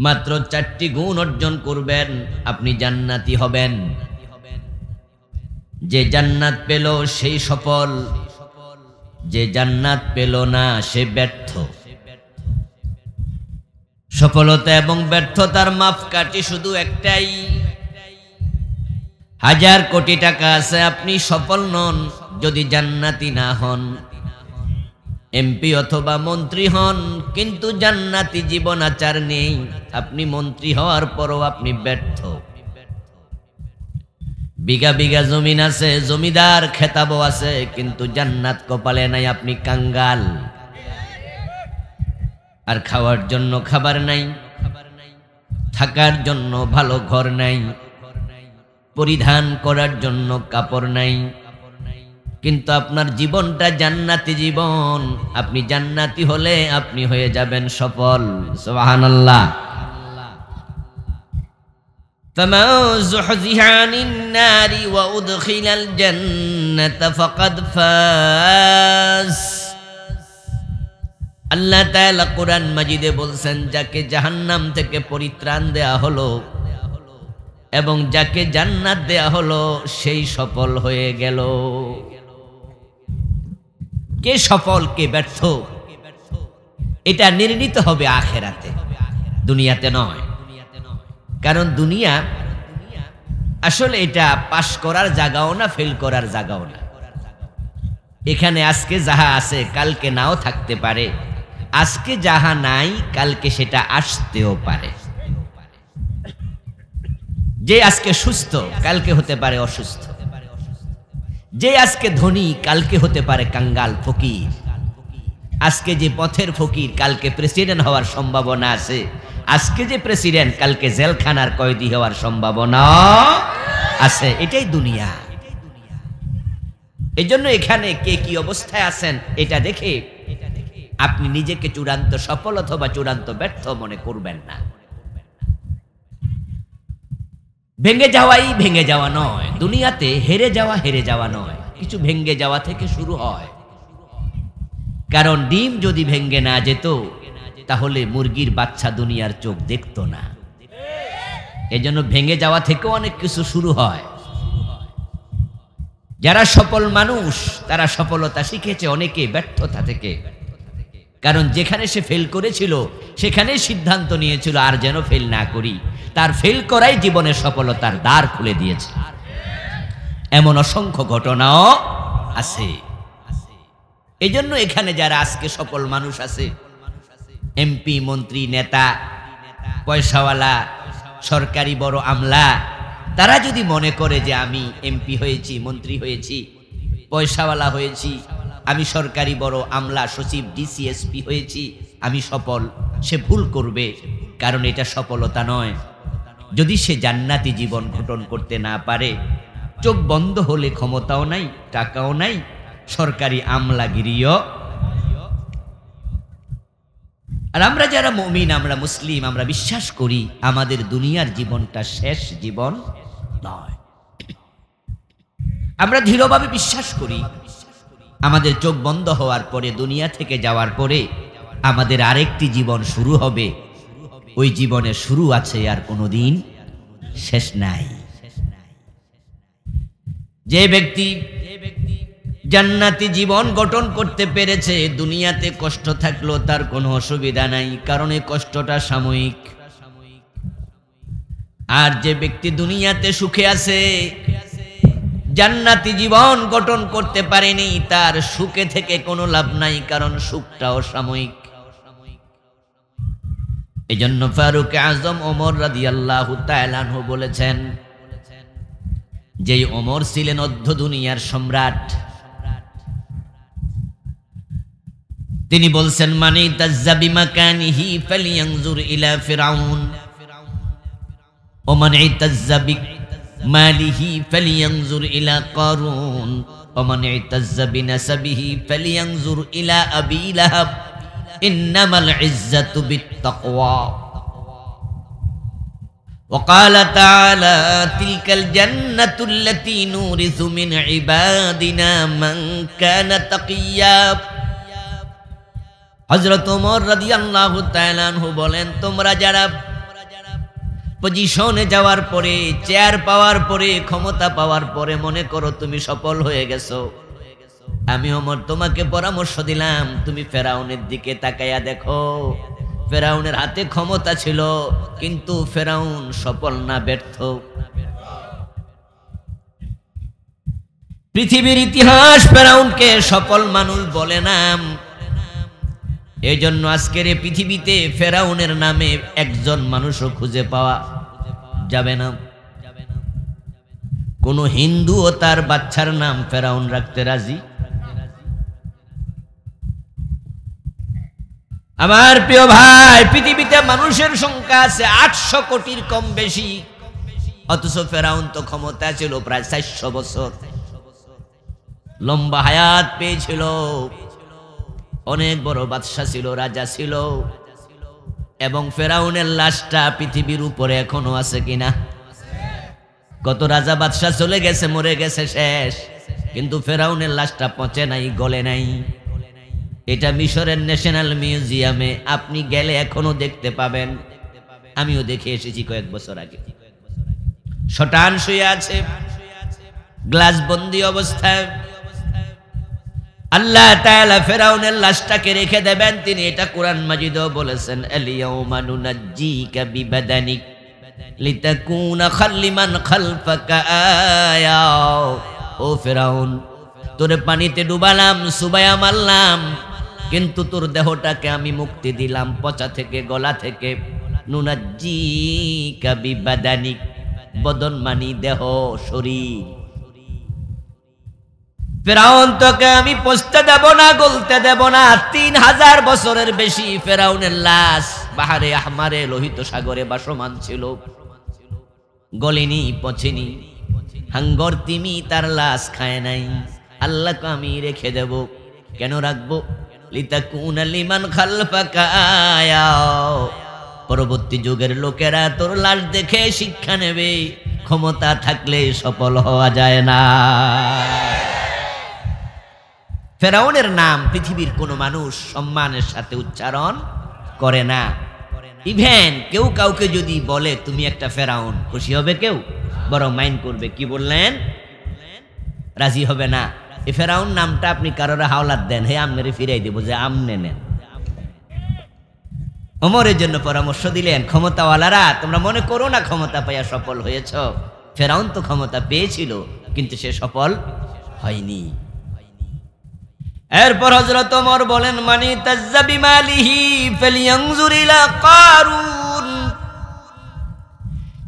মাত্র 4টি গুণ অর্জন করবেন, আপনি জান্নাতি হবেন। যে জান্নাত পেল সেই সফল, যে জান্নাত পেল না সে ব্যর্থ। সফলতা এবং ব্যর্থতার মাপকাঠি শুধু একটাই। 1000 কোটি টাকা আছে, আপনি সফল নন যদি জান্নাতি না হন। এমপি অথবা মন্ত্রী হন কিন্তু জান্নাতি জীবন আচার নেই, আপনি মন্ত্রী হওয়ার পরও আপনি ব্যর্থ। বিঘা বিঘা জমিন আছে, জমিদার খেতাবও আছে, কিন্তু জান্নাত কপালে নাই, আপনি কাঙ্গাল। আর খাওয়ার জন্য খাবার নাই, থাকার জন্য ভালো ঘর নাই, পরিধান করার জন্য কাপড় নাই, কিন্তু আপনার জীবনটা জান্নাতি জীবন। আপনি জান্নাতি হলে আপনি হয়ে যাবেন সফল। সুবহানাল্লাহ। فمن زحزح عن النار وأدخل الجنة فقد فاز। আল্লাহ তাআলা কোরআন মাজিদে বলছেন, যাকে জাহান্নাম থেকে পরিত্রাণ দেয়া হলো এবং যাকে জান্নাত দেয়া হলো সেই সফল হয়ে গেল। কে সফল কে ব্যর্থ এটা নির্ণীত হবে আখিরাতে, দুনিয়াতে নয়। কারণ দুনিয়া আসলে এটা পাস করার জায়গাও না, ফেল করার জায়গাও না। এখানে আজকে যাহা আছে কালকে নাও থাকতে পারে, আজকে যাহা নাই কালকে সেটা আসতেও পারে। যে আজকে সুস্থ কালকে হতে পারে অসুস্থ, যে আজকে ধনী কালকে হতে পারে কাঙ্গাল ফকির। আজকে যে পথের ফকির কালকে প্রেসিডেন্ট হওয়ার সম্ভাবনা আছে, আজকে যে প্রেসিডেন্ট কালকে জেলখানার কয়েদি হওয়ার সম্ভাবনা আছে। এটাই দুনিয়া। এজন্য এখানে কে কি অবস্থায় আছেন এটা দেখে আপনি নিজেকে চূড়ান্ত সফল অথবা চূড়ান্ত ব্যর্থ মনে করবেন না। ভেঙে যাওয়াই ভেঙে যাওয়া নয়, দুনিয়াতে হেরে যাওয়া নয়, কিছু ভেঙে যাওয়া থেকে শুরু হয়। কারণ ডিম যদি ভেঙে না যেত তাহলে মুরগির বাচ্চা দুনিয়ার চোখ দেখত না। এজন্য ভেঙে যাওয়া থেকেও অনেক কিছু শুরু হয়। যারা সফল মানুষ তারা সফলতা শিখেছে অনেকে ব্যর্থতা থেকে। কারণ যেখানে সে ফেল করেছিল সেখানেই সিদ্ধান্ত নিয়েছিল আর যেন ফেল না করি। তার ফেল করাই জীবনের সফলতার দ্বার খুলে দিয়েছে। এমন অসংখ্য ঘটনাও আছে। এই জন্য এখানে যারা আজকে সফল মানুষ আছে, এমপি মন্ত্রী নেতা পয়সাওয়ালা সরকারি বড় আমলা, তারা যদি মনে করে যে আমি এমপি হয়েছি, মন্ত্রী হয়েছি, পয়সাওয়ালা হয়েছি, আমি সরকারি বড় আমলা সচিব ডিসিএসপি হয়েছি, আমি সফল, সে ভুল করবে। কারণ এটা সফলতা নয়। যদি সে জান্নাতি জীবন গঠন করতে না পারে, চোখ বন্ধ হলে ক্ষমতাও নাই, টাকাও নাই, সরকারি আমলাগিরিও। আর আমরা যারা মুমিন, আমরা মুসলিম, আমরা বিশ্বাস করি আমাদের দুনিয়ার জীবনটা শেষ জীবন নয়। আমরা দৃঢ়ভাবে বিশ্বাস করি আমাদের চোখ বন্ধ হওয়ার পরে, দুনিয়া থেকে যাওয়ার পরে আমাদের আরেকটি জীবন শুরু হবে। ওই জীবনের শুরু আছে, আর কোনোদিন শেষ নাই। যে ব্যক্তি জান্নাতি জীবন গঠন করতে পেরেছে, দুনিয়াতে কষ্ট থাকলো তার কোনো অসুবিধা নাই, কারণ এই কষ্টটা সাময়িক। আর যে ব্যক্তি দুনিয়াতে সুখে আছে, জান্নাতি জীবন গঠন করতে পারেনি, তার সুখে থেকে কোনো লাভ নাই, কারণ সুখটাও সাময়িক। এজন্য ফারুক আজম ওমর রাদিয়াল্লাহু তাআলা আনহু বলেছেন, যেই ওমর ছিলেন অর্ধ দুনিয়ার সম্রাট, তিনি বলছেন, মানি তাজ্জাবি মাকানিহি ফালিয়ানজুর ইলা ফিরাউন ওয়া মান ইতাজ্জাবি মালিহি ফালিয়ানজুর ইলা কারুন ওয়া মান ইতাজ্জাবি নাসাবিহি ফালিয়ানজুর ইলা আবি লাহাব ইন্নামাল ইজ্জাতু বিত্তাকওয়া। وقال تعالى تلك الجنة التي نورث من عبادنا من كان تقيا। হযরত ওমর রাদিয়াল্লাহু তাআলা আনহু বলেন, তোমরা যারা পজিশনে যাওয়ার পরে, চেয়ার পাওয়ার পরে, ক্ষমতা পাওয়ার পরে মনে করো তুমি সফল হয়ে গেছো। আমি ওমর তোমাকে পরামর্শ দিলাম, তুমি ফেরাউনের দিকে তাকাইয়া দেখো। ফেরাউনের হাতে ক্ষমতা ছিল, কিন্তু ফেরাউন সফল না ব্যর্থ? পৃথিবীর ইতিহাস ফেরাউনকে সফল মানুষ বলে না। এই জন্য আজকের এই পৃথিবীতে ফেরাউনের নামে একজন মানুষও খুঁজে পাওয়া যাবে না। কোন হিন্দু ও তার বাচ্চার নাম ফেরাউন রাখতে রাজি? আমার প্রিয় ভাই, পৃথিবীতে মানুষের সংখ্যা আছে 800 কোটির কম বেশি, অথচ ফেরাউন তো ক্ষমতা ছিল প্রায় 400 বছর, লম্বা হায়াত পেয়েছিল, অনেক বড় বাদশা ছিল, রাজা ছিল। এবং ফেরাউনের লাশটা পৃথিবীর উপরে এখনো আছে কিনা? কত রাজা বাদশা চলে গেছে, মরে গেছে, শেষ, কিন্তু ফেরাউনের লাশটা পচে নাই, গলে নাই। এটা মিশরের ন্যাশনাল মিউজিয়ামে আপনি গেলে এখনো দেখতে পাবেন। আমিও দেখে এসেছি কয়েক বছর আগে। শটান শুয়ে আছে, গ্লাস বন্দি অবস্থায়। আল্লাহ তাআলা ফেরাউনের লাশটাকে রেখে দেবেন, তিনি এটা কোরআন মাজিদেও বলেছেন, আল-ইয়াউমা নুনাজ্জিকা বিবাদানিক লিতাকুনা খাল্লিমান খালফাকা আয়া। ও ফেরাউন, তোরে পানিতে ডুবালাম, সুবায়া মারলাম, কিন্তু তোর দেহটাকে আমি মুক্তি দিলাম পচা থেকে, গলা থেকে। নুনাজ্জিকা বিবাদানিক, বদন মানি দেহ, শরীর। ফেরাউন তোকে আমি পচতে দেব না, গলতে দেব না। 3000 বছরের বেশি ফেরাউনের লাশ বাহারে আহমারে, লোহিত সাগরে বাসমান ছিল, গলেনি, পচেনি। হাঙ্গর তিমি তার লাশ খায় নাই। আল্লাহকে আমি রেখে দেব। কেন রাখবো? লিতাকুনা লিমান খালফাকা আয়া, পরবর্তী যুগের লোকেরা তোর লাশ দেখে শিক্ষা নেবে। ক্ষমতা থাকলে সফল হওয়া যায় না। ফেরাউনের নাম পৃথিবীর কোনো মানুষ সম্মানের সাথে উচ্চারণ করে না। ইভেন কেউ কাউকে যদি বলে তুমি একটা ফেরাউন, খুশি হবে কেউ? বরং মাইন্ড করবে। কি বললেন? রাজি হবে না। এই ফেরাউন নামটা আপনি কারোর হাওলাত দেন, হে আমনেরে ফিরাই দেব, যে আমনে নেন। ওমরের জন্য পরামর্শ দিলেন, ক্ষমতাওয়ালারা তোমরা মনে করো না ক্ষমতা পাইয়া সফল হয়েছ। ফেরাউন তো ক্ষমতা পেয়েছিল, কিন্তু সে সফল হয়নি। এরপর হযরত ওমর বলেন, মানি তাজ্জা বিমালিহি ফালিয়ানজুর ইলা কারুন।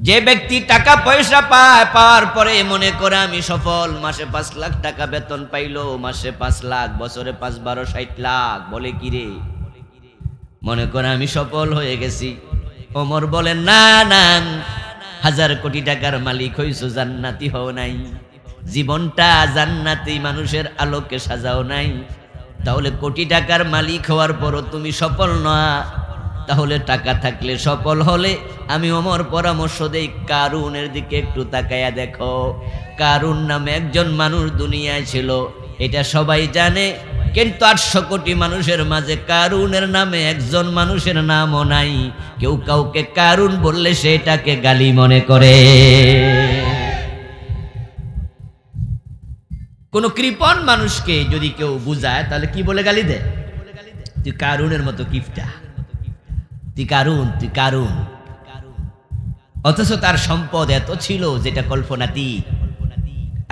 যে ব্যক্তি টাকা পয়সা পায়, পাওয়ার পরে মনে করে আমি সফল, মাসে 5 লাখ টাকা বেতন পাইলো, মাসে 5 লাখ, বছরে 5 12 60 লাখ, বলে কি রে, মনে করে আমি সফল হয়ে গেছি। ওমর বলেন, না না, 1000 কোটি টাকার মালিক হইছো, জান্নাতি হও নাই। জীবনটা জান্নাতি মানুষের আলোকে সাজাও নাই। তাহলে কোটি টাকার মালিক হওয়ার পরও তুমি সফল না। তাহলে টাকা থাকলে সফল হলে আমি ওমর পরামর্শ দেই, কারুনের দিকে একটু তাকায়া দেখো। কারুন নামে একজন মানুষ দুনিয়ায় ছিল, এটা সবাই জানে, কিন্তু 800 কোটি মানুষের মাঝে কারুনের নামে একজন মানুষের নামও নাই। কেউ কাউকে কারুন বললে সেটাকে গালি মনে করে। কোন কৃপণ মানুষকে যদি কেউ বুঝায়, তাহলে কি বলে গালি দেয়? তুই কারুনের মতো কিফটা, তুই কারুন, তুই কারুন। অথচ তার সম্পদ এত ছিল যেটা কল্পনাতীত।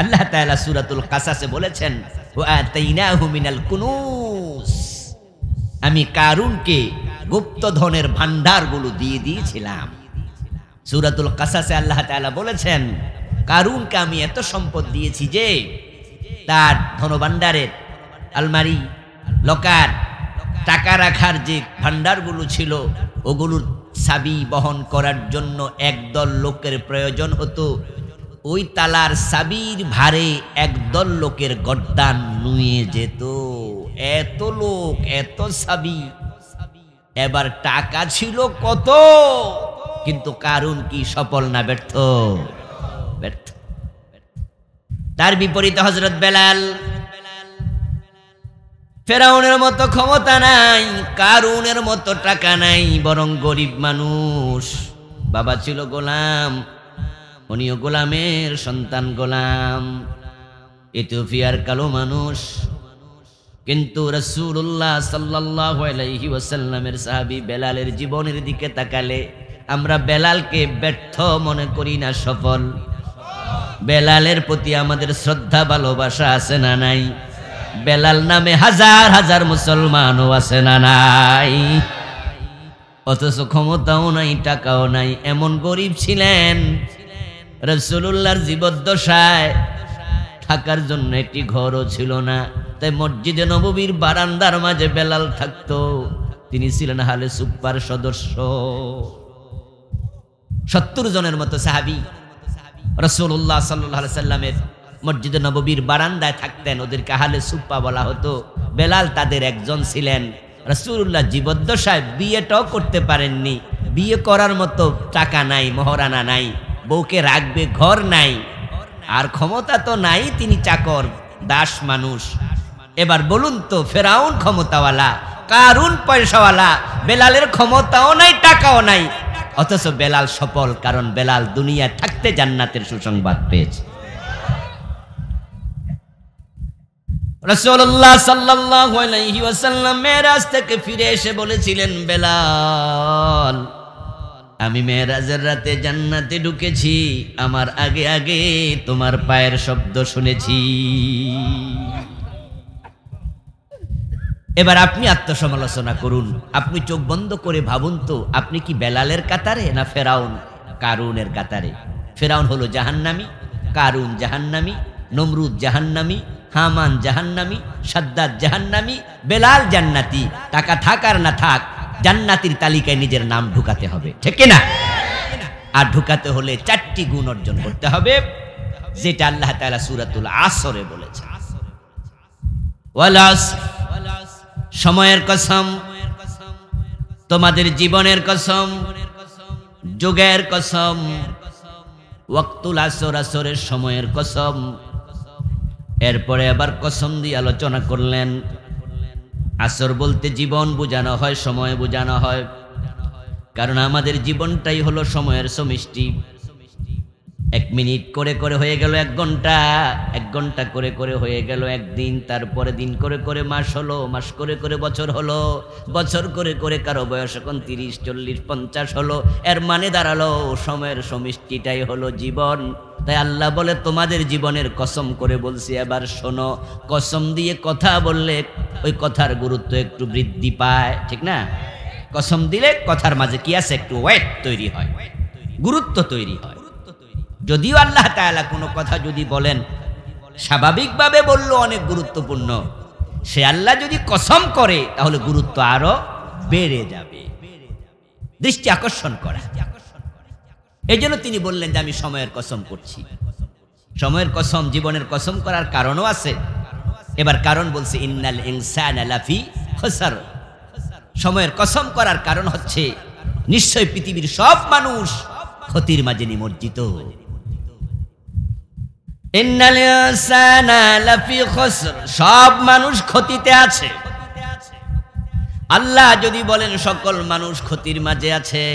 আল্লাহ তাআলা সূরাতুল কাসাসে বলেছেন, ওয়া আতাইনাহু মিনাল কুনুজ, আমি কারুনকে গুপ্ত ধনের ভান্ডারগুলো দিয়ে দিয়েছিলাম। সূরাতুল কাসাসে আল্লাহ তাআলা বলেছেন, কারুনকে আমি এত সম্পদ দিয়েছি যে তার ধনভাণ্ডারের আলমারি, লকার, টাকা রাখার যে ভান্ডারগুলো ছিল, ওগুলোর চাবি বহন করার জন্য একদল লোকের প্রয়োজন হতো। ওই তালার চাবির ভারে একদল লোকের গর্দান নুয়ে যেত। এত লোক, এত চাবি। এবার টাকা ছিল কত, কিন্তু কারুন কি সফল না ব্যর্থ? ব্যর্থ। তার বিপরীতে হযরত বেলাল, ফেরাউনের মতো ক্ষমতা নাই, কারুনের মতো টাকা নাই, বরং গরিব মানুষ। বাবা ছিল গোলাম, উনিও গোলামের সন্তান, গোলাম, ইথিওপিয়ার কালো মানুষ। কিন্তু রাসূলুল্লাহ সাল্লাল্লাহু আলাইহি ওয়াসাল্লামের সাহাবী বেলালের জীবনের দিকে তাকালে আমরা বেলালকে ব্যর্থ মনে করি না, সফল। বেলালের প্রতি আমাদের শ্রদ্ধা ভালোবাসা আছে না নাই? বেলাল নামে হাজার হাজার মুসলমানও আছে না নাই? অথচ ক্ষমতাও নাই, টাকাও নাই, এমন গরিব ছিলেন। রাসূলুল্লাহর জীবদ্দশায় থাকার জন্য একটি ঘরও ছিল না, তাই মসজিদে নববীর বারান্দার মাঝে বেলাল থাকতো। তিনি ছিলেন আহলে সুফফার সদস্য। 70 জনের মতো সাহাবী রাসূলুল্লাহ সাল্লাল্লাহু আলাইহি সাল্লামের মসজিদে নববীর বারান্দায় থাকতেন, ওদেরকে আহলে সুফফা বলা হতো। বেলাল তাদের একজন ছিলেন। রাসূলুল্লাহ জীবদ্দশায় বিয়েটাও করতে পারেননি, বিয়ে করার মতো টাকা নাই, মহারানা নাই, বউকে রাখবে ঘর নাই, আর ক্ষমতা তো নাই, তিনি চাকর দাস মানুষ। এবার বলুন তো, ফেরাউন ক্ষমতাওয়ালা, কারুন পয়সাওয়ালা, বেলালের ক্ষমতাও নাই, টাকাও নাই, অথচ বেলাল সফল, কারণ বেলাল দুনিয়ায় থাকতে জান্নাতের সুসংবাদ পেয়েছে। রাসূলুল্লাহ সাল্লাল্লাহু আলাইহি ওয়াসাল্লাম মেরাজ থেকে ফিরে এসে বলেছিলেন, বেলাল, আমি মেরাজের রাতে জান্নাতে ঢুকেছি, আমার আগে আগে তোমার পায়ের শব্দ শুনেছি। এবার আপনি আত্মসমালোচনা করুন, আপনি চোখ বন্ধ করে ভাবুন তো, আপনি কি বেলালের কাতারে না ফেরাউন কারুনের কাতারে? ফেরাউন হলো জাহান্নামী, কারুন জাহান্নামী, নমরুদ জাহান্নামী, হামান জাহান্নামী, সাদ্দাদ জাহান্নামী, বেলাল জান্নাতি। টাকা থাক আর না থাক, জান্নাতির তালিকায় নিজের নাম ঢুকাতে হবে, ঠিক না? আর ঢুকাতে হলে 4টি গুণ অর্জন করতে হবে, যেটা আল্লাহ তাআলা সূরাতুল আসরে বলেছেন। ওয়াল আসর, সময়ের কসম, তোমাদের জীবনের কসম, যুগের কসম, ওয়াক্তুল আসর, আসরের সময়ের কসম। এরপরে আবার কসম দিয়ে আলোচনা করলেন। আসর বলতে জীবন বোঝানো হয়, সময় বোঝানো হয়, কারণ আমাদের জীবনটাই হলো সময়ের সমষ্টি। 1 মিনিট করে করে হয়ে গেল 1 ঘন্টা, 1 ঘন্টা করে করে হয়ে গেল 1 দিন, তারপরে দিন করে করে মাস হলো, মাস করে করে বছর হলো, বছর করে করে কারো বয়স এখন 30, 40, 50 হলো। এর মানে দাঁড়ালো সময়ের সমষ্টিটাই হলো জীবন। তাই আল্লাহ বলে, তোমাদের জীবনের কসম করে বলছি, এবার শোনো। কসম দিয়ে কথা বললে ওই কথার গুরুত্ব একটু বৃদ্ধি পায়, ঠিক না? কসম দিলে কথার মাঝে কি আছে, একটু ওয়েট তৈরি হয়, গুরুত্ব তৈরি হয়। যদিও আল্লাহ তাআলা কোনো কথা যদি বলেন, স্বাভাবিকভাবে বললো অনেক গুরুত্বপূর্ণ, সে আল্লাহ যদি কসম করে তাহলে গুরুত্ব আরো বেড়ে যাবে, দৃষ্টি আকর্ষণ করা। এই জন্য তিনি বললেন যে আমি সময়ের কসম করছি। সময়ের কসম, জীবনের কসম করার কারণও আছে। এবার কারণ বলছে, ইন্নাল ইনসানা লাফি খুসর। সময়ের কসম করার কারণ হচ্ছে, নিশ্চয় পৃথিবীর সব মানুষ ক্ষতির মাঝে নিমজ্জিত। ইন্নাল ইনসানা লাফি খুসর, সব মানুষ ক্ষতিতে আছে। আল্লাহ যদি বলেন সকল মানুষ ক্ষতির মাঝে আছে,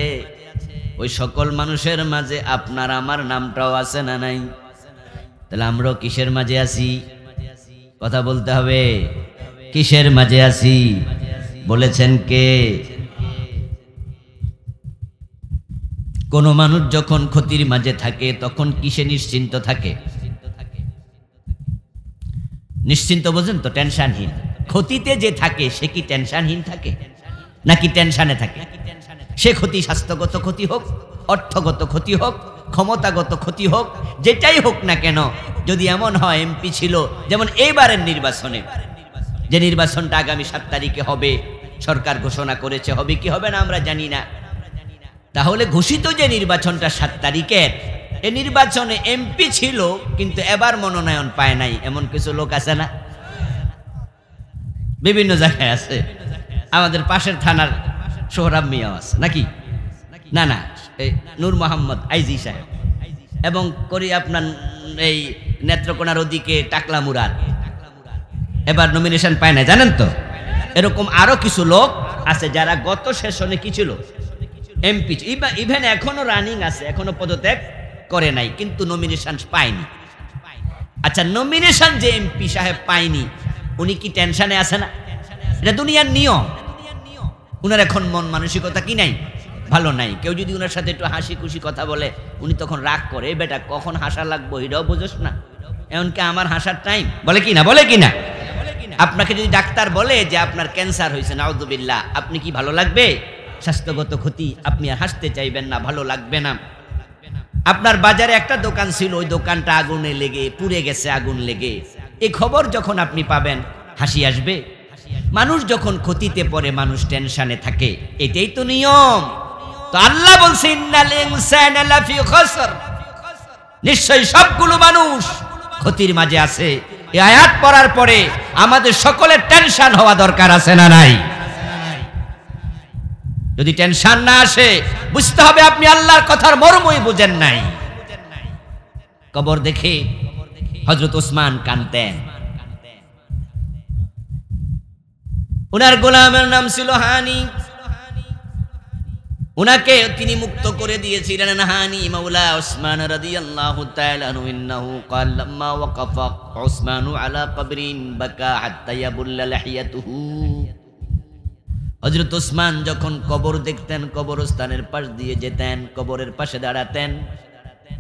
ওই সকল মানুষের মাঝে আপনার আমার নামটাও আছে না নাই? তাহলে আমরাও কিসের মাঝে আছি? কথা বলতে হবে, কিসের মাঝে আছি? বলেছেন কে? কোন মানুষ যখন ক্ষতির মাঝে থাকে তখন কিসে নিশ্চিন্ত থাকে? নিশ্চিন্ত বোঝেন তো? টেনশনহীন। ক্ষতিতে যে থাকে সে কি টেনশনহীন থাকে নাকি টেনশনে থাকে? সে ক্ষতি স্বাস্থ্যগত ক্ষতি হোক, অর্থগত ক্ষতি হোক, ক্ষমতাগত ক্ষতি হোক, যেটাই হোক না কেন, যদি এমন হয় এমপি ছিল, যেমন এইবারের নির্বাচনে, যে নির্বাচনটা আগামী 7 তারিখে হবে, সরকার ঘোষণা করেছে, হবে কি হবে না আমরা জানি না। তাহলে ঘোষিত যে নির্বাচনটা 7 তারিখের, এই নির্বাচনে এমপি ছিল কিন্তু এবার মনোনয়ন পায় নাই, এমন কিছু লোক আছে না? বিভিন্ন জায়গায় আছে। আমাদের পাশের থানার সোহরাব মিয়া আছে নাকি? না না, এই নূর মোহাম্মদ আইজি সাহেব, এবং করি আপনার এই নেত্রকোনার ওদিকে টাকলা মুরাদ, এবার নমিনেশন পায় না, জানেন তো? এরকম আরো কিছু লোক আছে যারা গত সেশনে কি ছিল, এমপি, ইভেন এখনো রানিং আছে, এখনো পদত্যাগ করে নাই, কিন্তু নমিনেশন পায়নি। আচ্ছা, নমিনেশন যে এমপি সাহেব পায়নি, উনি কি টেনশনে আছে না? এটা দুনিয়ার নিয়ম। উনার এখন মন মানসিকতা কি নাই, ভালো নাই। কেউ যদি উনার সাথে একটু হাসি খুশি কথা বলে, উনি তখন রাগ করে, বেটা কখন হাসা লাগবো এটাও বোঝোস না, এমনকি আমার হাসার টাইম, বলে কি না, বলে কি না? আপনাকে যদি ডাক্তার বলে যে আপনার ক্যান্সার হয়েছে, নাউযুবিল্লাহ, আপনি কি ভালো লাগবে? স্বাস্থ্যগত ক্ষতি, আপনি আর হাসতে চাইবেন না, ভালো লাগবে না। আপনার বাজারে একটা দোকান ছিল, ওই দোকানটা আগুনে লেগে পুড়ে গেছে, আগুন লেগে। এই খবর যখন আপনি পাবেন, হাসি আসবে? মানুষ যখন ক্ষতিতে পড়ে, মানুষ টেনশনে থাকে, এটাই তো নিয়ম। তো আল্লাহ বলছে ইন্নাল ইনসানা লাফি খাসর, নিশ্চয়ই সবগুলো মানুষ ক্ষতির মাঝে আছে। এই আয়াত পড়ার পরে আমাদের সকলের টেনশন হওয়া দরকার আছে না নাই? যদি টেনশন না আসে, বুঝতে হবে আপনি আল্লাহর কথার মর্মই বুঝেন নাই। কবর দেখে হযরত ওসমান কাঁদতেন। উনার গোলামের নাম ছিল হানি। উনাকে তিনি মুক্ত করে দিয়েছিলেন হানি মাওলা ওসমান রাদিয়াল্লাহু তাআলা আনহু। ইন্নাহু ক্বাল লাম্মা ওয়াকাফা ওসমানু আলা কবরিন বাকা হাত্তা ইয়াবুল্লা লাহিয়াতুহু। হযরত ওসমান যখন কবর দেখতেন, কবরস্থানের পাশ দিয়ে যেতেন, কবরের পাশে দাঁড়াতেন,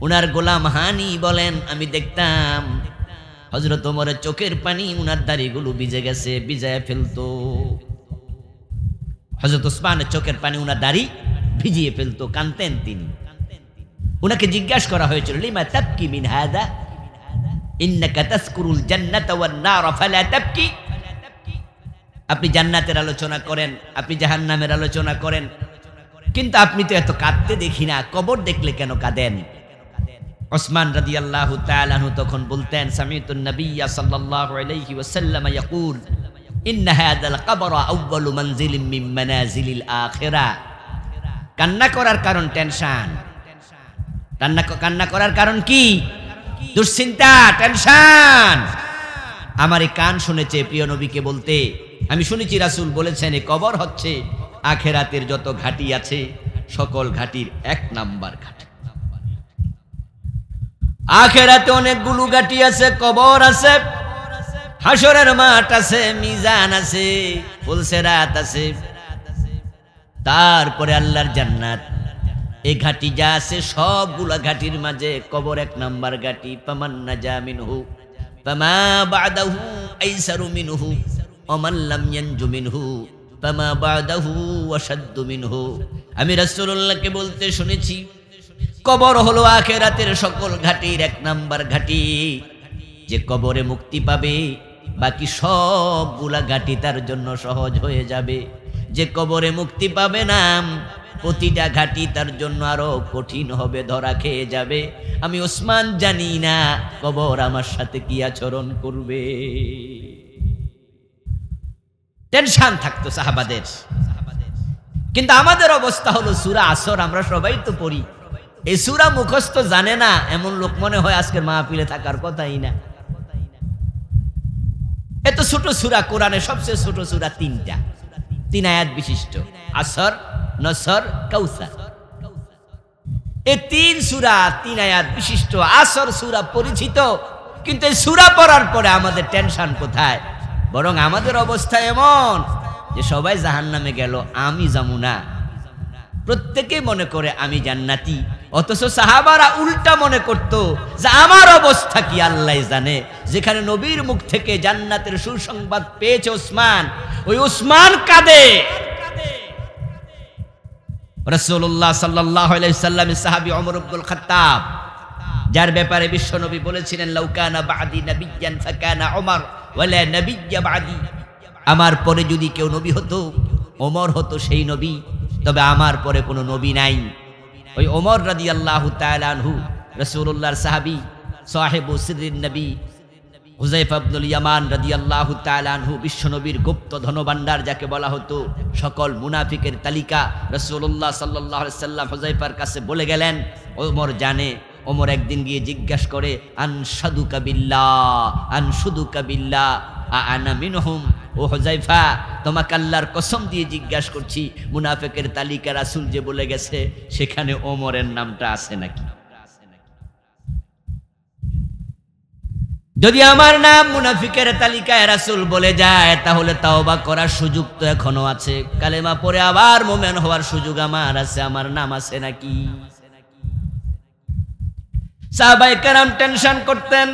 উনার গোলাম হানি বলেন, আমি দেখতাম হযরত ওমরের চোখের পানি উনার দাড়িগুলো ভিজে গেছে, ভিজায় ফেলতো। হযরত ওসমানের চোখের পানি উনার দাড়ি ভিজিয়ে ফেলতো, কাঁদতেন তিনি। উনাকে জিজ্ঞাসা করা হয়েছিল, লিমা তাবকি মিন হাদা ইন্নাকা তাযকুরুল জান্নাতা ওয়ান নার ফালা তাবকি। আপনি জান্নাতের আলোচনা করেন, আপনি জাহান্নামের আলোচনা করেন, কিন্তু আপনি তো এত কাঁদতে দেখি না, কবর দেখলে কেন কাঁদেন? ওসমান রাদিয়াল্লাহু তাআলা আনহু তখন বলতেন, সামিতুন নবিয়্যা সাল্লাল্লাহু আলাইহি ওয়াসাল্লাম ইয়াকুল ইন্না হাযাল কবরা আউয়ালু মানজিলিন মিন মানাজিলিল আখিরাহ। কান্না করার কারণ টেনশন। কান্না করার কারণ কি? দুশ্চিন্তা, টেনশন। আমার এই কান শুনেছে প্রিয় নবীকে বলতে, আমি শুনেছি রাসূল বলেছেন, এই কবর হচ্ছে আখিরাতের যত ঘাটি আছে সকল ঘাটির এক নাম্বার ঘাটি। আখিরাতে অনেকগুলো ঘাটি আছে, কবর আছে, হাসরের মাঠ আছে, মিজান আছে, ফুলসেরাত আছে, তারপরে আল্লাহর জান্নাত। এই ঘাটি যা আছে সবগুলা ঘাটির মাঝে কবর এক নাম্বার ঘাটি। ফামান নাজা মিনহু ফামা বাদাহু আইসারু মিনহু ওমান লাম ইয়ানজু মিনহু ফামা বাদাহু আশাদ্দু মিনহু। আমি রাসূলুল্লাহকে বলতে শুনেছি, কবর হলো আখিরাতের সকল ঘাটির এক নাম্বার ঘাটি। যে কবরে মুক্তি পাবে, বাকি সবগুলা ঘাটি তার জন্য সহজ হয়ে যাবে। যে কবরে মুক্তি পাবে না, প্রতিটা ঘাটি তার জন্য আরো কঠিন হবে, ধরা খেয়ে যাবে। আমি ওসমান জানি না কবর আমার সাথে কি আচরণ করবে। টেনশন থাকতো সাহাবাদের। কিন্তু আমাদের অবস্থা হলো, সূরা আসর আমরা সবাই তো পড়ি, এই সূরা মুখস্থ জানে না এমন লোক মনে হয় আজকের মাহফিলে থাকার কথাই না। এত ছোট সূরা, কোরআনের সবচেয়ে ছোট সূরা তিনটা, 3 আয়াত বিশিষ্ট, আসর, নসর, কাউসার। এই 3 সূরা 3 আয়াত বিশিষ্ট আসর সূরা পরিচিত, কিন্তু এই সূরা পড়ার পরে আমাদের টেনশন কোথায়? বরং আমাদের অবস্থা এমন যে সবাই জাহান্নামে গেল, আমি যাবো না। প্রত্যেকেই মনে করে আমি জান্নাতি, অথচ সাহাবারা উল্টা মনে করত যে আমার অবস্থা কি আল্লাহ জানে। যেখানে নবীর মুখ থেকে জান্নাতের সুসংবাদ পেয়েছে ওসমান, ওই ওসমান কাঁদে। রাসূলুল্লাহ সাল্লাল্লাহু আলাইহি ওয়াসাল্লামের সাহাবী ওমর ইবনুল খাত্তাব, যার ব্যাপারে বিশ্বনবী বলেছিলেন, লাউ কানা বাদি নাবিয়্যান ফাকানা ওমর ওয়ালা নাবিয়্যা বাদি। আমার পরে যদি কেউ নবী হতো, ওমর হতো সেই নবী, তবে আমার পরে কোনো নবী নাই। ওই ওমর রাদিয়াল্লাহু তাআলা আনহু রাসূলুল্লাহর সাহাবী, সাহেবু সিররিন নবী হুযায়ফা ইবনুল ইয়ামান রাদিয়াল্লাহু তাআলা আনহু, বিশ্বনবীর গুপ্ত ধনভাণ্ডার যাকে বলা হতো, সকল মুনাফিকের তালিকা রাসূলুল্লাহ সাল্লাল্লাহু আলাইহি সাল্লাম হুযায়ফার কাছে বলে গেলেন। ওমর জানে। ওমর একদিন গিয়ে জিজ্ঞাসা করে, আনশুদুকা বিল্লাহ আনা মিনহুম, ও হুযায়ফা, তোমাকে আল্লাহর কসম দিয়ে জিজ্ঞাসা করছি, মুনাফিকের তালিকা রাসূল যে বলে গেছে সেখানে ওমরের নামটা আছে নাকি? যদি আমার নাম মুনাফিকের তালিকায় রাসূল বলে যায়, তাহলে তাওবা করার সুযোগ তো এখনো আছে, কালেমা পড়ে আবার মুমিন হওয়ার সুযোগ আমার আছে, আমার নাম আছে নাকি? সাহাবায়ে কেরাম টেনশন করতেন,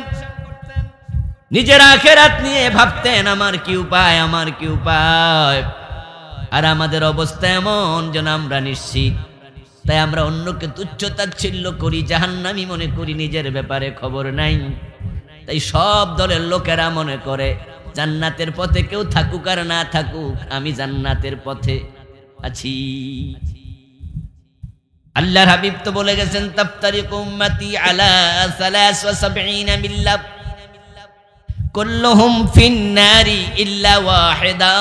নিজের আখিরাত নিয়ে ভাবতেন, আমার কি উপায়, আমার কি উপায়। আর আমাদের অবস্থা এমন যেন আমরা নিশ্চিত, তাই আমরা অন্যকে তুচ্ছ তাচ্ছিল্য করি, জাহান্নামী মনে করি, নিজের ব্যাপারে খবর নাই। তাই সব দলের লোকেরা মনে করে জান্নাতের পথে কেউ থাকুক আর না থাকুক, আমি জান্নাতের পথে আছি। আল্লাহর হাবিব তো বলে গেছেন, তাফতারিকু উম্মতি আলা 73 মিল্লাহ কুল্লুহুম ফিন্নারি ইল্লা ওয়াহিদা।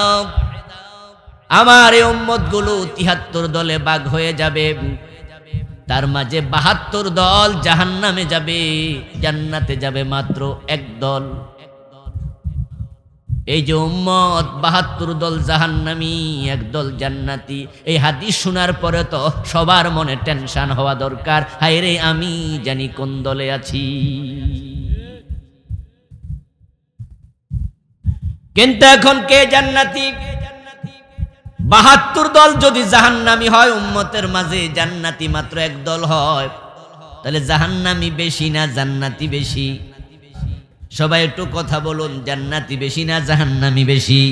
আমার এই উম্মত গুলো 73 দলে ভাগ হয়ে যাবে, তার মাঝে 72 দল জাহান্নামে যাবে, জান্নাতে যাবে মাত্র এক দল। এই যে উম্মত 72 দল জাহান্নামী, এক দল জান্নাতি, এই হাদিস শোনার পরে তো সবার মনে টেনশন হওয়া দরকার, হায় রে আমি জানি কোন দলে আছি। কিন্তু এখন কে জান্নাতি? 72 দল যদি জাহান্নামী হয়, উম্মতের মাঝে জান্নাতি মাত্র এক দল হয়, তাহলে জাহান্নামী বেশি না জান্নাতি বেশি? সবাই একটু কথা বলুন, জান্নাতি বেশি না জাহান্নামী বেশি?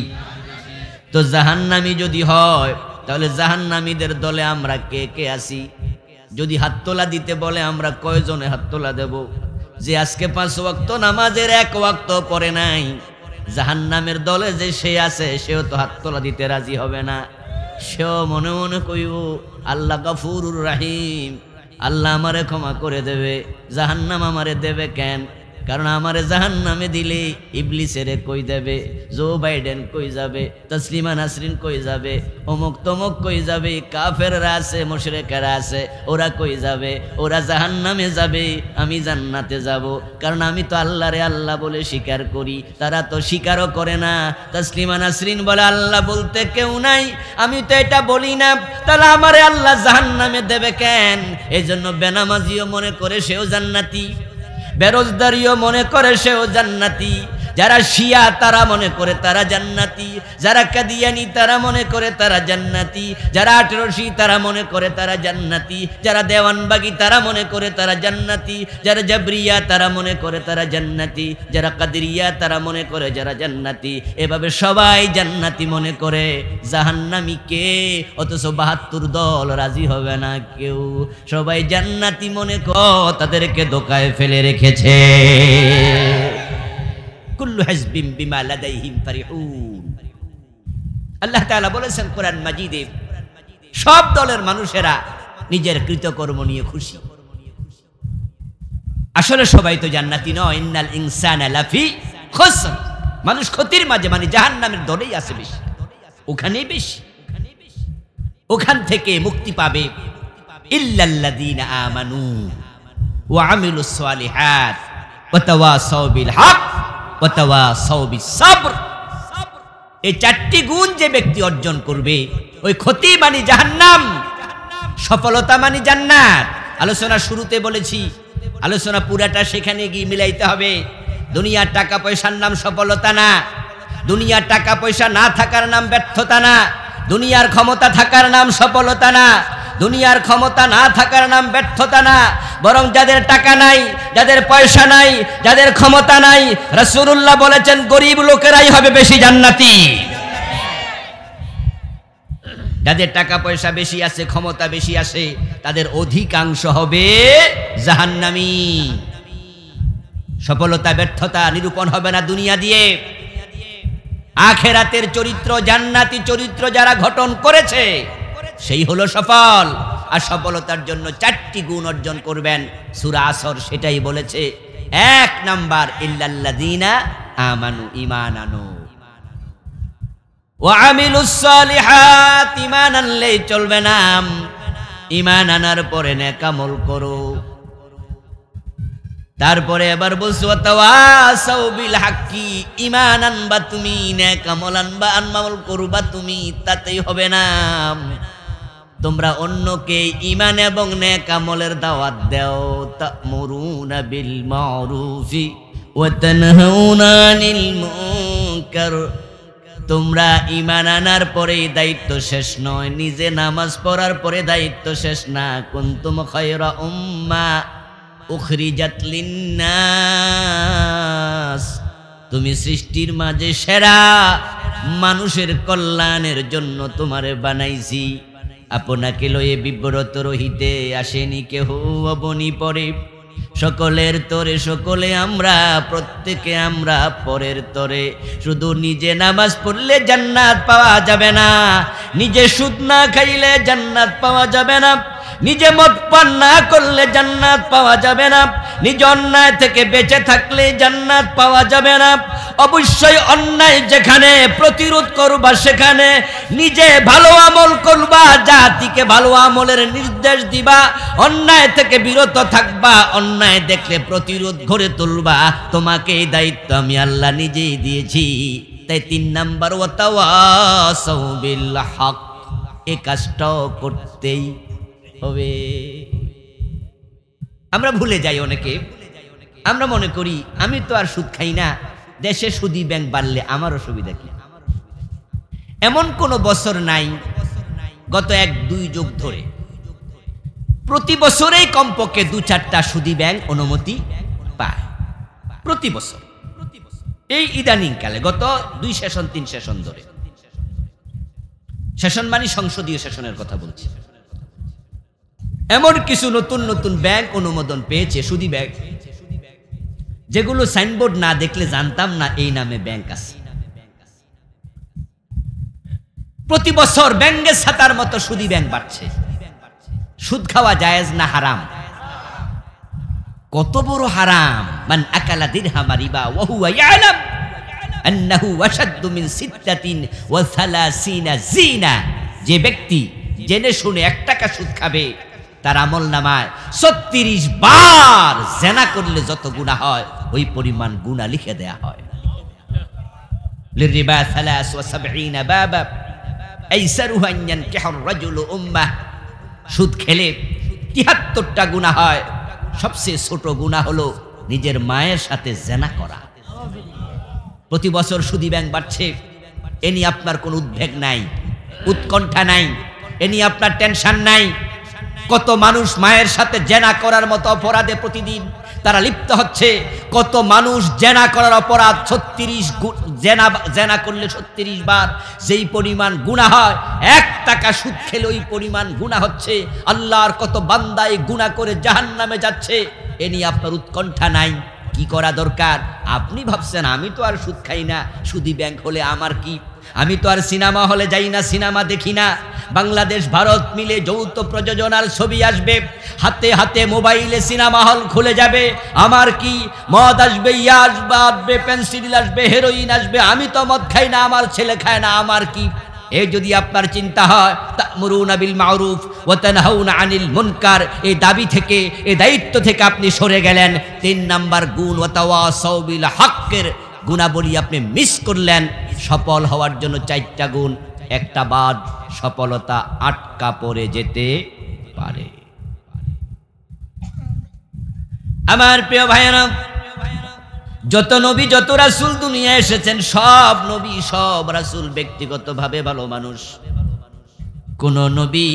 তো জাহান্নামী যদি হয়, তাহলে জাহান্নামীদের দলে আমরা কে কে আছি? যদি হাত তোলা দিতে বলে আমরা কয়জনে হাত তোলা দেব? যে আজকে 5 ওয়াক্ত নামাজের 1 ওয়াক্ত পড়ে নাই, জাহান্নামের দলে যে সে আছে, সেও তো হাত তোলা দিতে রাজি হবে না। সেও মনে মনে কইব, আল্লাহ গফুরুর রাহিম, আল্লাহ আমারে ক্ষমা করে দেবে, জাহান্নাম আমারে দেবে কেন? কারণ আমারে জাহান্নামে দিলে ইবলিসেরে কই দেবে, জো বাইডেন কই যাবে, তসলিমা নাসরিন কই যাবে, অমুক তমুক কই যাবে, কাফেররা আছে, মুশরিকরা আছে, ওরা কই যাবে? ওরা জাহান্নামে যাবে, আমি জান্নাতে যাব। কারণ আমি তো আল্লাহরে আল্লাহ বলে স্বীকার করি, তারা তো স্বীকারও করে না। তসলিমা নাসরিন বলে, আল্লাহ বলতে কেউ নাই, আমি তো এটা বলি না, তাহলে আমারে আল্লাহ জাহান্নামে দেবে কেন? এই জন্য বেনামাজিও মনে করে সেও জান্নাতি, বেরোজদারিও মনে করে সেও জান্নাতি, যারা শিয়া তারা মনে করে তারা জান্নাতি, যারা কাদিয়ানি তারা মনে করে তারা জান্নাতি, যারা আটরশি তারা মনে করে তারা জান্নাতি, যারা দেওয়ানবাগি তারা মনে করে তারা জান্নাতি, যারা জাবরিয়া তারা মনে করে তারা জান্নাতি, যারা কাদরিয়া তারা মনে করে যারা জান্নাতি। এভাবে সবাই জান্নাতি মনে করে, জাহান্নামী কে? অথচ 72 দল রাজি হবে না কেউ। সবাই জান্নাতি মনে করে তাদেরকে ধোঁকায় ফেলে রেখেছে। কুল্লু হিজবিন বিমা লাদাইহিম ফারিহুন। আল্লাহ তাআলা বলেছেন কোরআন মাজিদে, সব দলের মানুষেরা নিজের কৃতকর্ম নিয়ে খুশি। আসলে সবাই তো জান্নাতি নয়। ইন্নাল ইনসানা লাফি খুসর, মানুষ ক্ষতির মাঝে, মানে জাহান্নামের দলেই আছে বেশি, ওখানেই বেশি। ওখান থেকে মুক্তি পাবে ইল্লাল্লাযীনা আমানু ওয়া আমিলুস সালিহাত ওয়া তাওয়াসাউ বিল হক ওয়া তাওয়াসাউ বিস সাবর। এই 4টি গুণ যে ব্যক্তি অর্জন করবে, ওই ক্ষতি মানে জাহান্নাম, সফলতা মানে জান্নাত। আলোচনা শুরুতে বলেছি, আলোচনা পুরাটা সেখানে গিয়ে মিলাইতে হবে। দুনিয়ার টাকা পয়সার নাম সফলতা না, দুনিয়ার টাকা পয়সা না থাকার নাম ব্যর্থতা না, দুনিয়ার ক্ষমতা থাকার নাম সফলতা না, দুনিয়ার ক্ষমতা না থাকার নাম ব্যর্থতা না। বরং যাদের টাকা নাই, যাদের পয়সা নাই, যাদের ক্ষমতা নাই, রাসূলুল্লাহ বলেছেন গরিব লোকেরাই হবে বেশি জান্নাতি। যাদের টাকা পয়সা বেশি আছে, ক্ষমতা বেশি আছে, তাদের অধিকাংশ হবে জাহান্নামী। সফলতা ব্যর্থতা নিরূপণ হবে না দুনিয়া দিয়ে। আখিরাতের চরিত্র, জান্নাতি চরিত্র যারা গঠন করেছে, সেই হলো সফল। আর সফলতার জন্য 4টি গুণ অর্জন করবেন। সূরা আসর সেটাই বলেছে। 1 নাম্বার, ইল্লাল্লাযীনা আমানু, ঈমান আনো, ওয়া আমিলুস সালিহাত, ঈমান আনলেই চলবে না, ঈমান আনার পরে নেক আমল করো। তারপরে এবার বলছো ওয়াতাওয়াসাউ বিল হাক্কি, ঈমান আনবা তুমি, নেক আমল আনবা, আমল করবা তুমি, তাতেই হবে না। তোমরা অন্যকে ঈমান এবং নেক আমলের দাওয়াত দাও। তা'মুরুনা বিল মা'রুফি ওয়া তানহাউনা আনিল মুনকার। তোমরা ঈমান আনার পরে দায়িত্ব শেষ নয়, নিজে নামাজ পড়ার পরে দায়িত্ব শেষ না। কুনতুম খায়রা উম্মা উখরিজাত লিন্নাস, তুমি সৃষ্টির মাঝে সেরা, মানুষের কল্যাণের জন্য তোমারে বানাইছি। আপনাকে লয়ে বিব্রত রহিতে আসেনি কেহ অবনি পরে। সকলের তরে সকলে আমরা, প্রত্যেকে আমরা পরের তরে। শুধু নিজে নামাজ পড়লে জান্নাত পাওয়া যাবে না, নিজে সুদ না খাইলে জান্নাত পাওয়া যাবে না, নিজে মদ পান না করলে জান্নাত পাওয়া যাবে না, নিজ অন্যায় থেকে বেঁচে থাকলে জান্নাত পাওয়া যাবে না। অবশ্যই অন্যায় যেখানে প্রতিরোধ করবা, সেখানে নিজে ভালো আমল করবা, জাতিকে ভালো আমলের নির্দেশ দিবা, অন্যায় থেকে বিরত থাকবা, অন্যায় দেখলে প্রতিরোধ গড়ে তুলবা। তোমাকে এই দায়িত্ব আমি আল্লাহ নিজেই দিয়েছি। তাই 3 নাম্বার ওয়াতাওয়াসাউ বিল হক, এই কাজটাও করতেই হবে। আমরা ভুলে যাই অনেকে, আমরা মনে করি আমি তো আর সুদ খাই না, দেশে সুদী ব্যাংক বাড়লে আমার অসুবিধা কি? এমন কোন বছর নাই গত 1-2 যুগ ধরে প্রতি বছরেই কমপক্ষে 2-4টা সুদী ব্যাংক অনুমতি পায় প্রতি বছর। এই ইদানিং কালে গত 2 সেশন 3 সেশন ধরে, সেশন মানে সংসদীয় সেশনের কথা বলছি, এমন কিছু নতুন নতুন ব্যাংক অনুমোদন পেয়েছে, সুদী ব্যাংক, যেগুলো সাইনবোর্ড না দেখলে জানতাম না এই নামে ব্যাংক আছে। প্রতি বছর ব্যাংকের ছাতার মতো সুদী ব্যাংক বাড়ছে। সুদ খাওয়া জায়েজ না হারাম? কত বড় হারাম! মান আকালা দিরহাম রিবা ওয়া হুয়া ইয়ালাম আন্নাহু আশাদ্দু মিন 36 জিনা। যে ব্যক্তি জেনে শুনে 1 টাকা সুদ খাবে, তার আমল নামায় 36 বার জেনা করলে যত গুনাহ হয় ওই পরিমাণ গুনাহ লিখে দেয়া হয়। লিরিবা 73 বাবা আইসারুহা আন ইয়ানকিহুর রাজুলু উম্মাহ। সুদ খেলে 73টা গুনাহ হয়, সবচেয়ে ছোট গুনাহ হলো নিজের মায়ের সাথে জেনা করা। প্রতি বছর সুদী ব্যাংক বাড়ছে, এ নিয়ে আপনার কোনো উদ্বেগ নাই, উৎকণ্ঠা নাই, এ নিয়ে আপনার টেনশন নাই। কত মানুষ মায়ের সাথে জেনা করার মতো অপরাধে প্রতিদিন তারা লিপ্ত হচ্ছে। কত মানুষ জেনা করার অপরাধ 36 জেনা করলে 36 বার যেই পরিমাণ গুনাহ হয়, 1 টাকা সুদ খেলে ওই পরিমাণ গুনাহ হচ্ছে। আল্লাহর কত বান্দা এই গুনাহ করে জাহান্নামে যাচ্ছে, এ নিয়ে আপনার উৎকণ্ঠা নাই। কি করা দরকার? আপনি ভাবছেন আমি তো আর সুদ খাই না, সুদী ব্যাংক হলে আমার কি? আমি তো আর সিনেমা হলে যাই না, সিনেমা দেখি না। বাংলাদেশ ভারত মিলে যৌথ প্রযোজনার ছবি আসবে, হাতে হাতে মোবাইলে সিনেমা হল খুলে যাবে, আমার কি? মদ আসবে, ইয়া আসবে, পেন্সিল আসবে, হেরোইন আসবে, আমি তো মদ খাই না, আমার ছেলে খায় না, আমার কি? এই যদি আপনার চিন্তা হয়, তা'মুরুনা বিল মা'রুফ ওয়া তানহাউনা আনিল মুনকার, এই দাবি থেকে, এই দায়িত্ব থেকে আপনি সরে গেলেন। 3 নাম্বার গুণ ওয়াতাওয়াসাউ বিল হকের গুণাবলী আপনি মিস করলেন। সফল হওয়ার জন্য 4টা গুণ, একটা বাদ সফলতা আটকা পড়ে যেতে পারে। আমার প্রিয় ভাইয়েরা, যত নবী যত রাসূল দুনিয়ায় এসেছেন, সব নবী সব রাসূল ব্যক্তিগতভাবে ভালো মানুষ। কোন নবী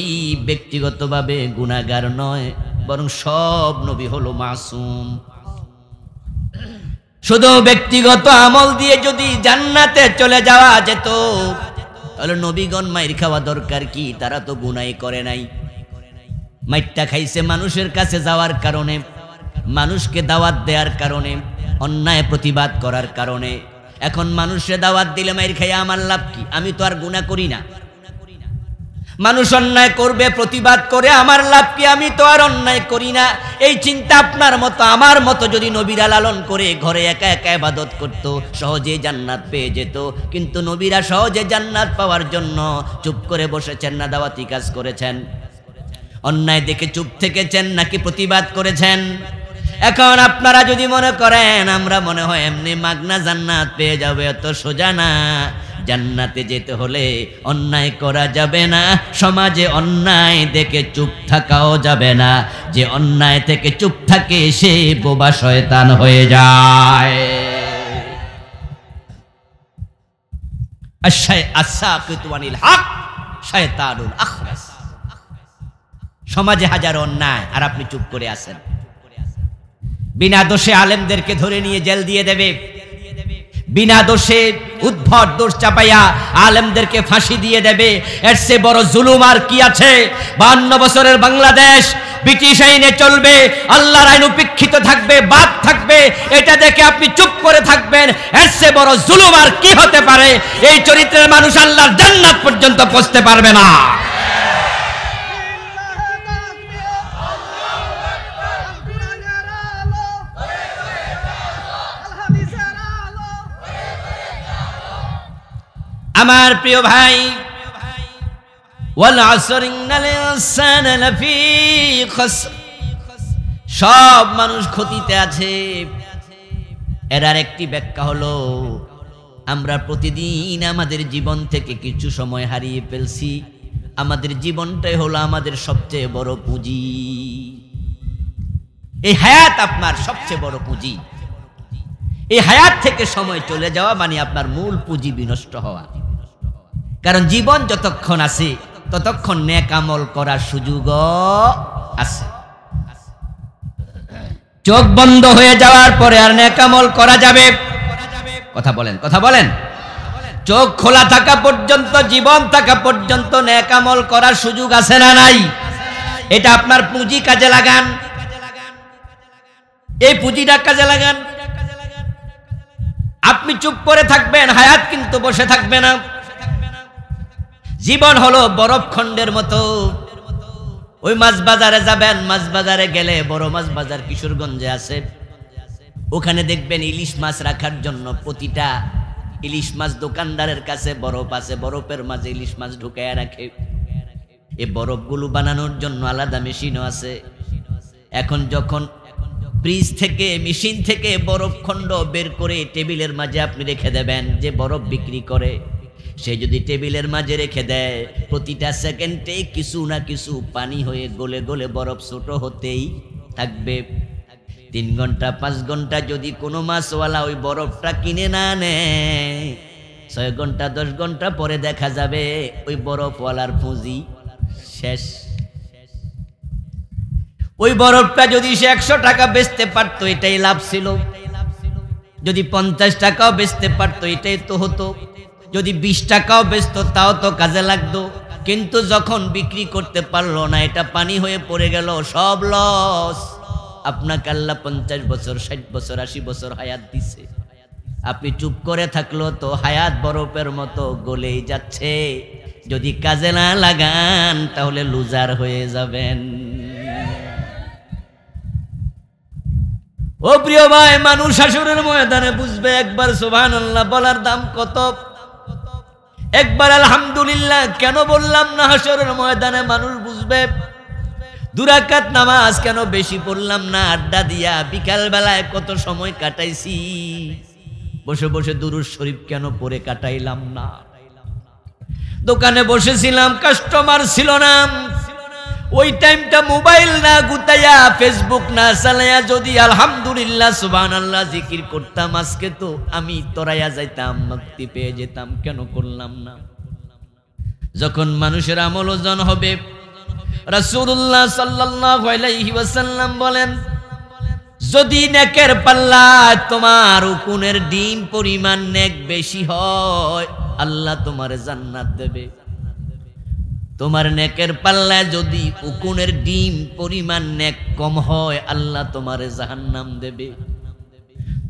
ব্যক্তিগতভাবে গুনাহগার নয়, বরং সব নবী হলো মাসুম। শুধু ব্যক্তিগত আমল দিয়ে যদি জান্নাতে চলে যাওয়া যেত, তাহলে নবীগণ মাইর খাওয়া দরকার কি? তারা তো গুনাহ করে নাই। মাইরটা খাইছে মানুষের কাছে যাওয়ার কারণে, মানুষকে দাওয়াত দেওয়ার কারণে, অন্যায় প্রতিবাদ করার কারণে। এখন মানুষে দাওয়াত দিলে মাইর খাইয়া আমার লাভ কি? আমি তো আর গুনাহ করি না। মানুষ অন্যায় করবে, প্রতিবাদ করে, আমার লাভ কি? আমি তো আর অন্যায় করি না। এই চিন্তা আপনার মতো আমার মতো যদি নবীরা লালন করে ঘরে একা একা ইবাদত করত, সহজে জান্নাত পেয়ে যেত। কিন্তু নবীরা সহজে জান্নাত পাওয়ার জন্য চুপ করে বসেছেন না দাওয়াতি কাজ করেছেন? অন্যায় দেখে চুপ থেকেছেন নাকি প্রতিবাদ করেছেন? এখন আপনারা যদি মনে করেন আমরা মনে হয় এমনি মাগনা জান্নাত পেয়ে যাবে, এত সোজা না। জান্নাতে যেতে হলে অন্যায় করা যাবে না, সমাজে অন্যায় দেখে চুপ থাকাও যাবে না। যে অন্যায় থেকে চুপ থাকে সে বোবা শয়তান হয়ে যায়। সমাজে হাজার অন্যায় আর আপনি চুপ করে আছেন। বিনা দোষে আলেমদেরকে ধরে নিয়ে জেল দিয়ে দেবে, বিনা দোষে উদ্ভট দোষ চাপাইয়া আলেমদেরকে ফাঁসি দিয়ে দেবে। এর চেয়ে বড় জুলুম আর কি আছে? 52 বছরের বাংলাদেশ ব্রিটিশ আইনে চলবে, আল্লাহর আইন উপেক্ষিত থাকবে, বাদ থাকবে, এটা দেখে আপনি চুপ করে থাকবেন। এর চেয়ে বড় জুলুম আর কি হতে পারে? এই চরিত্রের মানুষ আল্লাহর জান্নাত পর্যন্ত পৌঁছতে পারবে না। আমার প্রিয় ভাই, ওয়াল আসর ইন্নাল ইনসানা লাফি খাসর, সব মানুষ ক্ষতিতে আছে। এর আরেকটি ব্যাখ্যা হলো আমরা প্রতিদিন আমাদের জীবন থেকে কিছু সময় হারিয়ে ফেলছি। আমাদের জীবনটাই হলো আমাদের সবচেয়ে বড় পুঁজি। এই হায়াত আপনার সবচেয়ে বড় পুঁজি। এই হায়াত থেকে সময় চলে যাওয়া মানে আপনার মূল পুঁজি বিনষ্ট হওয়া। কারণ জীবন যতক্ষণ আছে ততক্ষণ নেক আমল করার সুযোগও আছে। চোখ বন্ধ হয়ে যাওয়ার পরে আর নেক আমল করা যাবে? কথা বলেন, কথা বলেন। চোখ খোলা থাকা পর্যন্ত, জীবন থাকা পর্যন্ত নেক আমল করার সুযোগ আছে না নাই? এটা আপনার পুঁজি, কাজে লাগান। এই পুঁজিটা কাজে লাগান। আপনি চুপ করে থাকবেন, হায়াত কিন্তু বসে থাকবে না। জীবন হলো বরফ খণ্ডের মতো। ওই মাছ বাজারে যাবেন, মাছ বাজারে গেলে, বড় মাছ বাজার কিশোরগঞ্জে আছে, ওখানে দেখবেন ইলিশ মাছ রাখার জন্য প্রতিটা ইলিশ মাছ দোকানদারের কাছে বরফ আছে, বরফের মাঝে ইলিশ মাছ ঢুকায়া রাখে। এই বরফগুলো বানানোর জন্য আলাদা মেশিনও আছে। এখন যখন ফ্রিজ থেকে, মেশিন থেকে বরফ খণ্ড বের করে টেবিলের মাঝে আপনি রেখে দেবেন, যে বরফ বিক্রি করে সে যদি টেবিলের মাঝে রেখে দেয়, প্রতিটা সেকেন্ডে কিছু না কিছু পানি হয়ে গলে গলে বরফ ছোট হতেই থাকবে। 3 ঘন্টা 5 ঘন্টা যদি কোনো মাছওয়ালা ওই বরফটা কিনে না নেয়, 6 ঘন্টা 10 ঘন্টা পরে দেখা যাবে ওই বরফওয়ালার পুঁজি শেষ। ওই বরফটা যদি সে 100 টাকা বেচতে পারতো, এটাই লাভ ছিল। যদি 50 টাকাও বেচতে পারতো, এটাই তো হতো। যদি 20 টাকাও বেচতো, তাও তো কাজে লাগতো। কিন্তু যখন বিক্রি করতে পারলো না, এটা পানি হয়ে পড়ে গেল, সব লস। আপনাকে আল্লাহ 50 বছর, 60 বছর, 80 বছর হায়াত দিছে। আপনি চুপ করে থাকলো তো হায়াত বরফের মতো গলেই যাচ্ছে। যদি কাজে না লাগান তাহলে লুজার হয়ে যাবেন। ও প্রিয় ভাই, মানুষ হাসরের ময়দানে বুঝবে একবার সুবহানাল্লাহ বলার দাম কত, একবার আলহামদুলিল্লাহ কেন বললাম না হাসরের ময়দানে মানুষ বুঝবে। 2 রাকাত নামাজ কেন বেশি পড়লাম না, আড্ডা দিয়া বিকাল বেলায় কত সময় কাটাইছি, বসে বসে দুরূদ শরীফ কেন পড়ে কাটাইলাম না। দোকানে বসেছিলাম, কাস্টমার ছিল না, ওই টাইমটা মোবাইল না গুতাইয়া, ফেসবুক না চালাইয়া যদি আলহামদুলিল্লাহ সুবহানাল্লাহ জিকির করতাম, আজকে তো আমি তরাইয়া যাইতাম, মুক্তি পেয়ে যেতাম। কেন করলাম না? যখন মানুষের আমল ওজন হবে, রাসূলুল্লাহ সাল্লাল্লাহু আলাইহি ওয়াসাল্লাম বলেন, যদি নেকের পাল্লা তোমার উকুনের ডিম পরিমাণ নেক বেশি হয়, আল্লাহ তোমারে জান্নাত দেবে। তোমার নেকের পাল্লায় যদি উকুনের ডিম পরিমাণ নেক কম হয়, আল্লাহ তোমারে জাহান্নাম দেবে।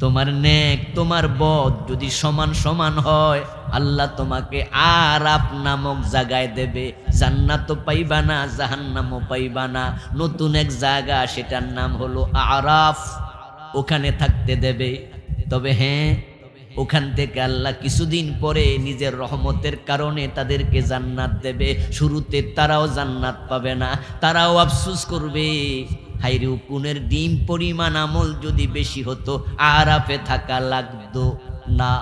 তোমার নেক তোমার বদ যদি সমান সমান হয়, আল্লাহ তোমাকে আরাফ নামক জায়গায় দেবে। জান্নাতও পাইবা না, জাহান্নামও পাইবা না, নতুন এক জায়গা, সেটার নাম হলো আরাফ, ওখানে থাকতে দেবে। তবে হ্যাঁ, ওখান থেকে আল্লাহ কিছুদিন পরে নিজের রহমতের কারণে তাদেরকে জান্নাত দেবে। শুরুতে তারাও জান্নাত পাবে না, তারাও আফসোস করবে, হাইরে উকুনের ডিম পরিমাণ আমল যদি বেশি হতো আরাফে থাকা লাগতো না।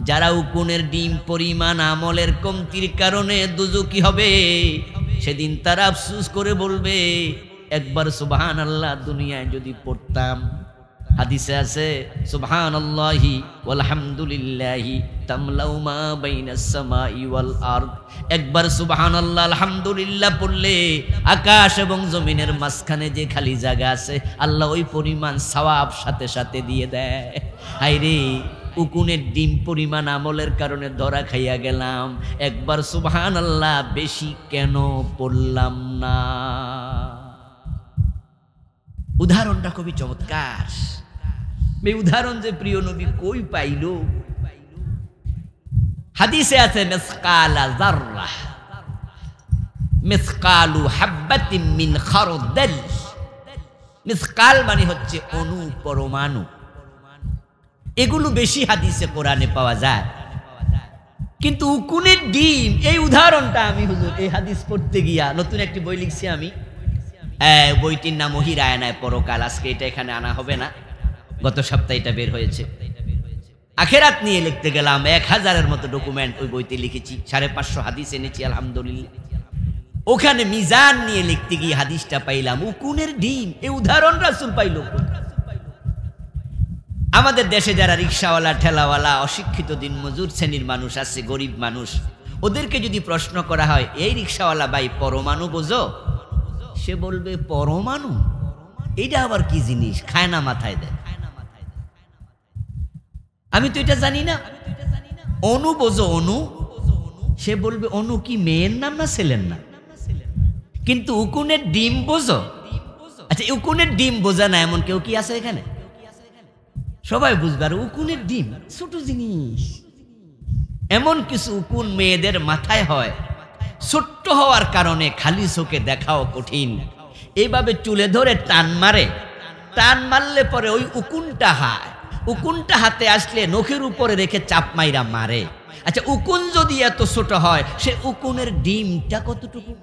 যারা উকুনের ডিম পরিমাণ আমলের কমতির কারণে দুজকি হবে, সেদিন তারা আফসোস করে বলবে, একবার সুবহানাল্লাহ দুনিয়ায় যদি পড়তাম। হাদিসে আছে সুবহানাল্লাহি ওয়ালহামদুলিল্লাহি তামলাউ মা বাইনাস সামাই ওয়াল আরদ। একবার সুবহানাল্লাহ আলহামদুলিল্লাহ পড়লে আকাশ এবং জমিনের মাঝখানে যে খালি জায়গা আছে আল্লাহ ওই পরিমাণ সওয়াব সাথে সাথে দিয়ে দেয়। হায়রে উকুনের ডিম পরিমাণ আমলের কারণে ধরা খাইয়া গেলাম, একবার সুবহানাল্লাহ বেশি কেন পড়লাম না। উদাহরণটা খুবই চমৎকার। এই উদাহরণ যে প্রিয় নবী কই পাইল? হাদিসে আছে মিসকালা যাররা মিসকালু হাব্বাতিন মিন খারদাল। মিসকাল মানে হচ্ছে অণু, পরমাণু। এগুলো বেশি হাদিসে কোরআনে পাওয়া যায়, কিন্তু উকুনের ডিম এই উদাহরণটা আমি হুজুর এই হাদিস পড়তে গিয়া নতুন একটি বই লিখছি আমি। বইটির নাম ওহিরায়নায় পরকাল। আজকে এটা এখানে আনা হবে না, গত সপ্তাহে এটা বের হয়েছে। আখেরাত নিয়ে লিখতে গেলাম, 1000-এর মতো ডকুমেন্ট ওই বইতে লিখেছি, 550 হাদিস এনেছি আলহামদুলিল্লাহ। ওখানে মিজান নিয়ে লিখতে গিয়ে হাদিসটা পাইলাম উকুনের ডিম এই উদাহরণ রাসূল পাইল। আমাদের দেশে যারা রিক্সাওয়ালা, ঠেলাওয়ালা, অশিক্ষিত দিনমজুর শ্রেণীর মানুষ আছে, গরিব মানুষ, ওদেরকে যদি প্রশ্ন করা হয়, এই রিক্সাওয়ালা ভাই পরমাণু বোঝো? সে বলবে পরমাণু এইটা আবার কি জিনিস, খায় না, মাথায় দেয়। আমি তো এটা জানি না। অনু বোঝো? অনু? সে বলবে অনু কি মেয়ের নাম না ছেলের নাম? কিন্তু উকুনের ডিম বোঝো? আচ্ছা, উকুনের ডিম বোঝা না এমন কেউ কি আছে এখানে? সবাই বুঝবে। আর উকুনের ডিম ছোট জিনিস। এমন কিছু উকুন মেয়েদের মাথায় হয়, ছোট্ট হওয়ার কারণে খালি চোখে দেখাও কঠিন। এইভাবে চুলে ধরে টান মারে, টান মারলে পরে ওই উকুনটা হাতে আসলে নখের উপরে রেখে চাপ মাইরা মারে। আচ্ছা, উকুন যদি এত ছোট হয়, সে উকুনের ডিমটা কতটুকু?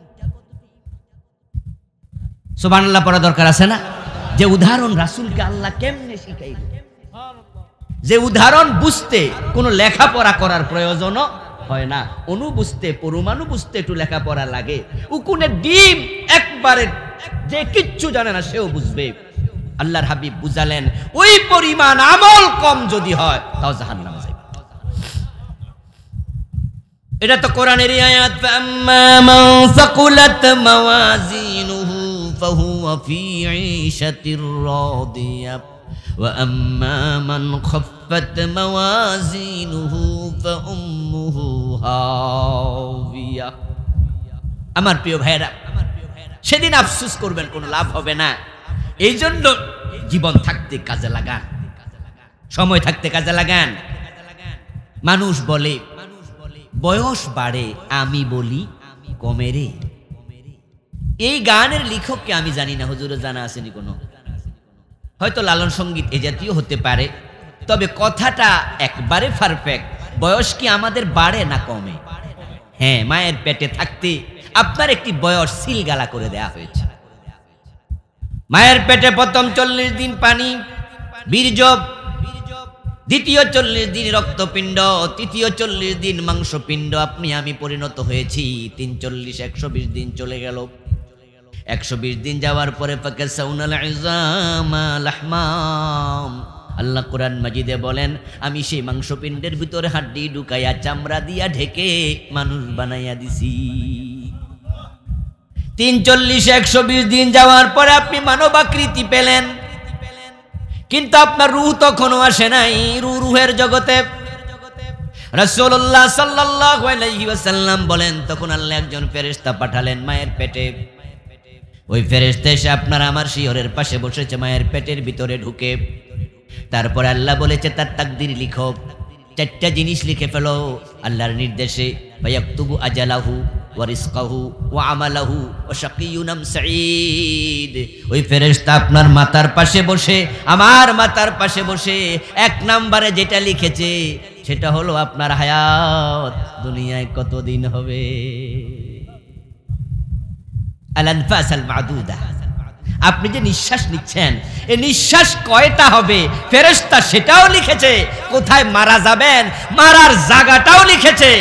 সুবহানাল্লাহ পড়া দরকার আছে না? যে উদাহরণ রাসূলকে আল্লাহ কেমনে শিখাইল, যে উদাহরণ বুঝতে কোনো লেখাপড়া করার প্রয়োজনও হয় না। অনু বুঝতে, পরমাণু বুঝতে একটু লেখাপড়া লাগে। উকুনের ডিম একবারে যে কিচ্ছু জানে না সেও বুঝবে। আল্লাহর হাবিব বুঝালেন, ওই পরিমাণ আমল কম যদি হয় তাও জাহান্নামে যাবে। এটা তো কোরআনের আয়াত। ফাম্মা মান সাকুলাত মাওয়াজিনুহু ফাহুয়া ফি ঈশাতির রাদিয়া ওয়া আম্মা মান খাফফাত মাওয়াজিনুহু ফাউম্মুহু হাওিয়া। আমার প্রিয় ভাইরা, সেদিন আফসোস করবেন, কোনো লাভ হবে না। এই জন্য জীবন থাকতে কাজে লাগান, সময় থাকতে কাজে লাগান। মানুষ বলে বয়স বাড়ে, আমি বলি কমে রে। এই গানের লেখককে আমি জানি না, হুজুরের জানা আসেনি কোনো? হয়তো লালন সঙ্গীত এ জাতীয় হতে পারে, তবে কথাটা একবারে পারফেক্ট। বয়স কি আমাদের বাড়ে না কমে? হ্যাঁ, মায়ের পেটে থাকতে আপনার একটি বয়স সিলগালা করে দেয়া হয়েছে। মায়ের পেটে প্রথম 40 দিন পানি, বীর্য, দ্বিতীয় 40 দিন রক্তপিণ্ড, তৃতীয় 40 দিন মাংসপিণ্ড। আপনি আমি পরিণত হয়েছি। 3 40 120 দিন চলে গেল। 120 দিন যাওয়ার পরে ফাকাসাউনাল ইজামা লাহমাম। আল্লাহ কোরআন মাজিদে বলেন, আমি সেই মাংসপিণ্ডের ভিতরে হাড্ডি ঢুকাইয়া চামড়া দিয়া ঢেকে মানুষ বানাইয়া দিছি। 3 40 120 দিন যাওয়ার পরে আপনি মানবাকৃতি পেলেন, কিন্তু আপনার রূহ তখনও আসে নাই রুহের জগতে। রাসূলুল্লাহ সাল্লাল্লাহু আলাইহি ওয়াসাল্লাম বলেন, তখন আল্লাহ একজন ফেরেশতা পাঠালেন মায়ের পেটে। ওই ফেরেশতা এসে আপনার আমার শিয়রের পাশে বসেছে, মায়ের পেটের ভিতরে ঢুকে। তারপর আল্লাহ বলেছে তার তাকদীর লিখো, 4টা জিনিস লিখে ফেলো আল্লাহর নির্দেশে। ফায়াকতুবু আজালাহু ওয়া রিজকাহু ওয়া আমালাহু ওয়া শাকিয়্যুন আম সাঈদ। ওই ফেরেশতা আপনার মাথার পাশে বসে, আমার মাথার পাশে বসে 1 নম্বরে যেটা লিখেছে সেটা হলো আপনার হায়াত দুনিয়ায় কতদিন হবে। আল আনফাস আল মাদুদা, আপনি যে নিঃশ্বাস নিচ্ছেন, এই নিঃশ্বাস কয়টা হবে ফেরেশতা সেটাও লিখেছে, কোথায় মারা যাবেন মারার জায়গাটাও লিখেছে।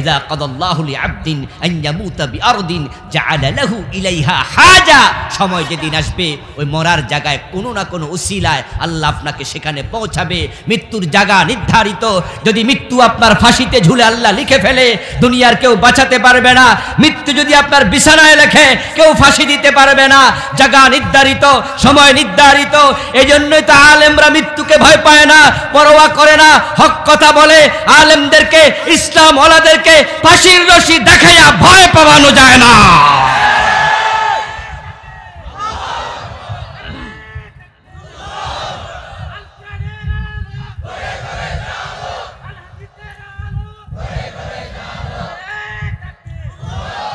ইযা কাদাল্লাহু লিআবদিন আন ইয়ামুতা বিআরদিন জাআলা লাহু ইলাইহা হাজা, সময় যেদিন আসবে ওই মরার জায়গায় কোনো না কোনো উসিলায় আল্লাহ আপনাকে সেখানে পৌঁছাবে। মৃত্যুর জায়গা নির্ধারিত, যদি মৃত্যু আপনার ফাঁসিতে ঝুলে আল্লাহ লিখে ফেলে দুনিয়ার কেউ বাঁচাতে পারবে না। মৃত্যু যদি আপনার বিছানায় লেখে কেউ ফাঁসি দিতে পারবে না। জায়গা নির্ধারিত, সময় নির্ধারিত। এই জন্যই তো আলেমরা মৃত্যুকে ভয় পায় না, পরোয়া করে না, হক কথা বলে। আলেমদেরকে, ইসলাম ওয়ালাদেরকে ফাঁসির রশি দেখাইয়া ভয় পাওয়ানো যায় না।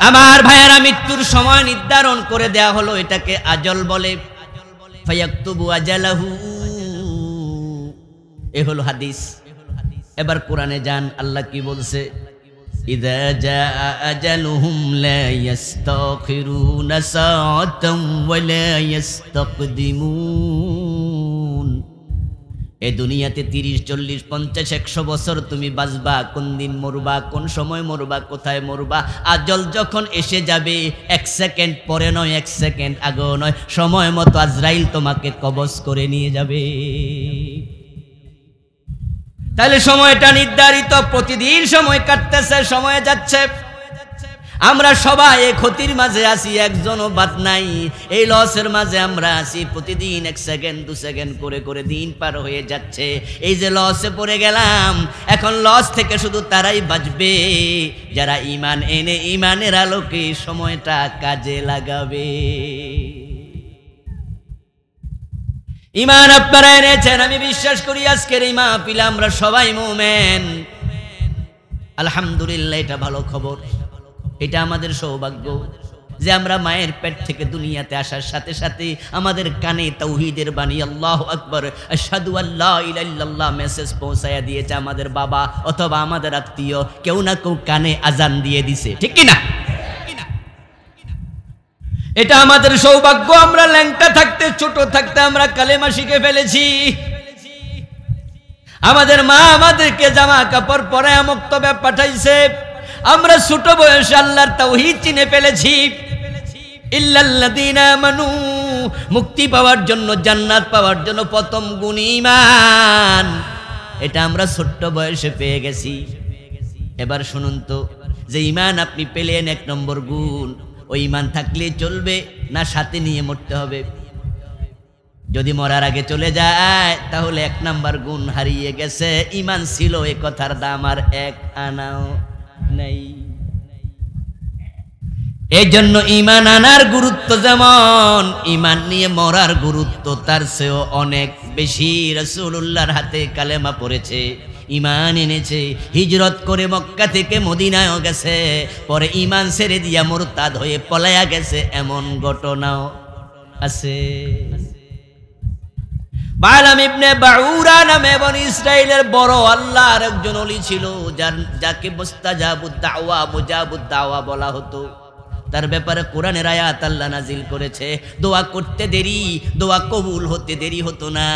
আমার ভাইয়েরা, মৃত্যুর সময় নির্ধারণ করে দেয়া হলো, এটাকে আজল বলে। ফায়াকতুবু আজালাহু, এ হলো হাদিস। এবার কোরআনে যান, আল্লাহ কি বলছে? ইযা জাআ আজালুহুম লা ইস্তাখিরুনা সাআতান ওয়া লা ইস্তাকদিমুন। এই দুনিয়াতে 30, 40, 50, 100 বছর তুমি বাঁচবা, কোন দিন মরবা, কোন সময় মরবা, কোথায় মরবা, আজল যখন এসে যাবে 1 সেকেন্ড পরে নয়, 1 সেকেন্ড আগেও নয়, সময় মতো আজরাইল তোমাকে কবজ করে নিয়ে যাবে। তাহলে সময়টা নির্ধারিত, প্রতিদিন সময় কাটতেছে, সময় যাচ্ছে। আমরা সবাই এই ক্ষতির মাঝে আছি, একজনও বাদ নাই। এই লসের মাঝে আমরা আছি, প্রতিদিন 1 সেকেন্ড 2 সেকেন্ড করে করে দিন পার হয়ে যাচ্ছে। এই যে লসে পড়ে গেলাম, এখন লস থেকে শুধু তারাই বাঁচবে যারা ঈমান এনে ঈমানের আলোকে সময়টা কাজে লাগাবে। ঈমান আপনারা এনেছেন, আমি বিশ্বাস করি আজকের এই মাহফিলে আমরা সবাই মুমিন। আলহামদুলিল্লাহ, এটা ভালো খবর, এটা আমাদের সৌভাগ্য যে আমরা মায়ের পেট থেকে দুনিয়াতে আসার সাথে সাথে আমাদের কানে তাওহীদের বাণী আল্লাহু আকবার, আশহাদু আল্লা ইলাহা ইল্লাল্লাহ মেসেজ পৌঁছায়া দিয়েছে আমাদের বাবা অথবা আমাদের আত্মীয়, কেউ না কেউ কানে আজান দিয়ে দিছে, ঠিক কি না? এটা আমাদের সৌভাগ্য। আমরা ল্যাংটা থাকতে, ছোট থাকতে আমরা কালেমা শিখে ফেলেছি। আমাদের মা আমাদেরকে জামা কাপড় পরায় মক্তবে পাঠাইছে। আমরা ছোট বয়সে আল্লাহর তাওহীদ চিনে ফেলেছি। ইল্লাল্লাযীনা আমানু, মুক্তি পাওয়ার জন্য, জান্নাত পাওয়ার জন্য প্রথম গুণ ঈমান। এটা আমরা ছোট্ট বয়সে পেয়ে গেছি। এবার শুনুন তো, যে ঈমান আপনি পেলেন 1 নম্বর গুণ, ওই ঈমান থাকলে চলবে না সাথে নিয়ে মরতে হবে? যদি মরার আগে চলে যায় তাহলে 1 নাম্বার গুণ হারিয়ে গেছে। ঈমান ছিল, এ কথার দাম আর 1 আনাও নাই। এই জন্য ঈমান আনার গুরুত্ব যেমন, ঈমান নিয়ে মরার গুরুত্ব তার চেয়েও অনেক বেশি। রাসূলুল্লাহর হাতে কালেমা পড়েছে, ঈমান এনেছে, হিজরত করে মক্কা থেকে মদিনায়ও গেছে, পরে ঈমান ছেড়ে দিয়া মুরতাদ হয়ে পলায়া গেছে, এমন ঘটনাও আছে। বালাম ইবনে বাউরা নামে বনি ইসরাইলের বড় আল্লাহর একজন ওলি ছিল, যাকে মুস্তাজাবুদ দাওয়া, মুজাবুদ দাওয়া বলা হতো। তার ব্যাপারে কোরআনের আয়াত আল্লাহ নাজিল করেছে, দোয়া করতে দেরি, দোয়া কবুল হতে দেরি হতো না।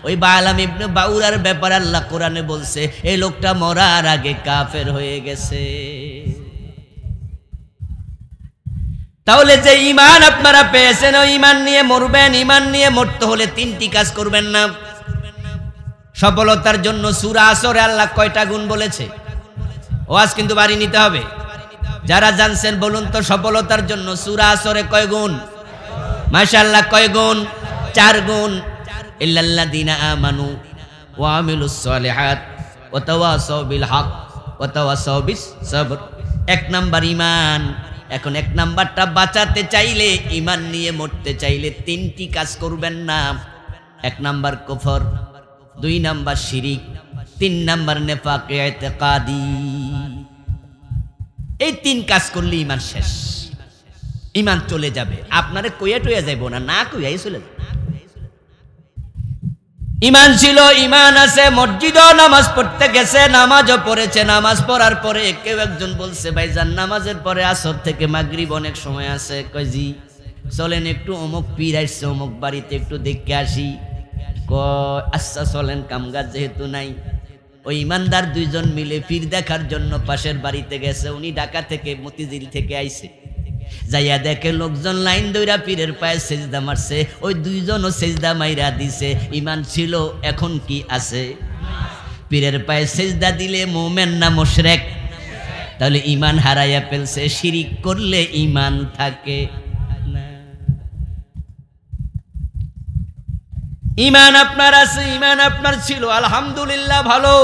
ওই বালাম ইবনে বাউরার ব্যাপারে আল্লাহ কোরআনে বলছে, এই লোকটা মরার আগে কাফের হয়ে গেছে। তাহলে যে ঈমান আপনারা পেয়েছেন, ওই ঈমান নিয়ে মরবেন। ঈমান নিয়ে মরতে হলে 3টি কাজ করবেন না। সফলতার জন্য সূরা আসরে আল্লাহ কয়টা গুণ বলেছে? ওয়াজ কিন্তু বাড়ি নিতে হবে। যারা জানছেন বলুন তো, সফলতার জন্য সূরা আসরে কয় গুণ? মাশাআল্লাহ, কয় গুণ? 4 গুণ। ইল্লাল্লাযীনা আমানু ওয়া আমিলুস সালিহাত ওয়া তাওয়াসাউ বিল হক ওয়া তাওয়াসাউ বিস সবর। 1 নাম্বার ঈমান। এখন 1 নাম্বারটা বাঁচাতে চাইলে, ঈমান নিয়ে মরতে চাইলে 3টি কাজ করবেন না। 1 নাম্বার কুফর, 2 নাম্বার শিরিক, 3 নাম্বার নেফাক ইতিকাদি। এই 3 কাজ করলে ঈমান শেষ, ঈমান চলে যাবে। আপনারে কইয়া টইয়া যাইব না, না কইয়াই চলে যাবে। ঈমান ছিল, ঈমান আছে, মসজিদও নামাজ পড়তে গেছে, নামাজও পড়েছে। নামাজ পড়ার পরে কেউ একজন বলছে, ভাইজান নামাজের পরে আসর থেকে মাগরিব অনেক সময় আছে। কয় জি। চলেন একটু অমুক পীর আসছে অমুক বাড়িতে একটু দেখে আসি। আচ্ছা চলেন, কামগার যেহেতু নাই, ওই ইমানদার দুইজন মিলে পীর দেখার জন্য পাশের বাড়িতে গেছে। উনি ঢাকা থেকে মতিঝিল থেকে আইছে। যাইয়া দেখে লোকজন লাইন দইরা পীরের পায়ে সেজদা মারছে। ওই দুইজনও সেজদা মাইরা দিছে। ইমান ছিল, এখন কি আছে? পীরের পায়ে সেজদা দিলে মুমিন না মুশরিক? তাহলে ইমান হারাইয়া ফেলছে। শিরিক করলে ইমান থাকে না। ইমান আপনার আছে, ইমান আপনার ছিল, আলহামদুলিল্লাহ ভালো।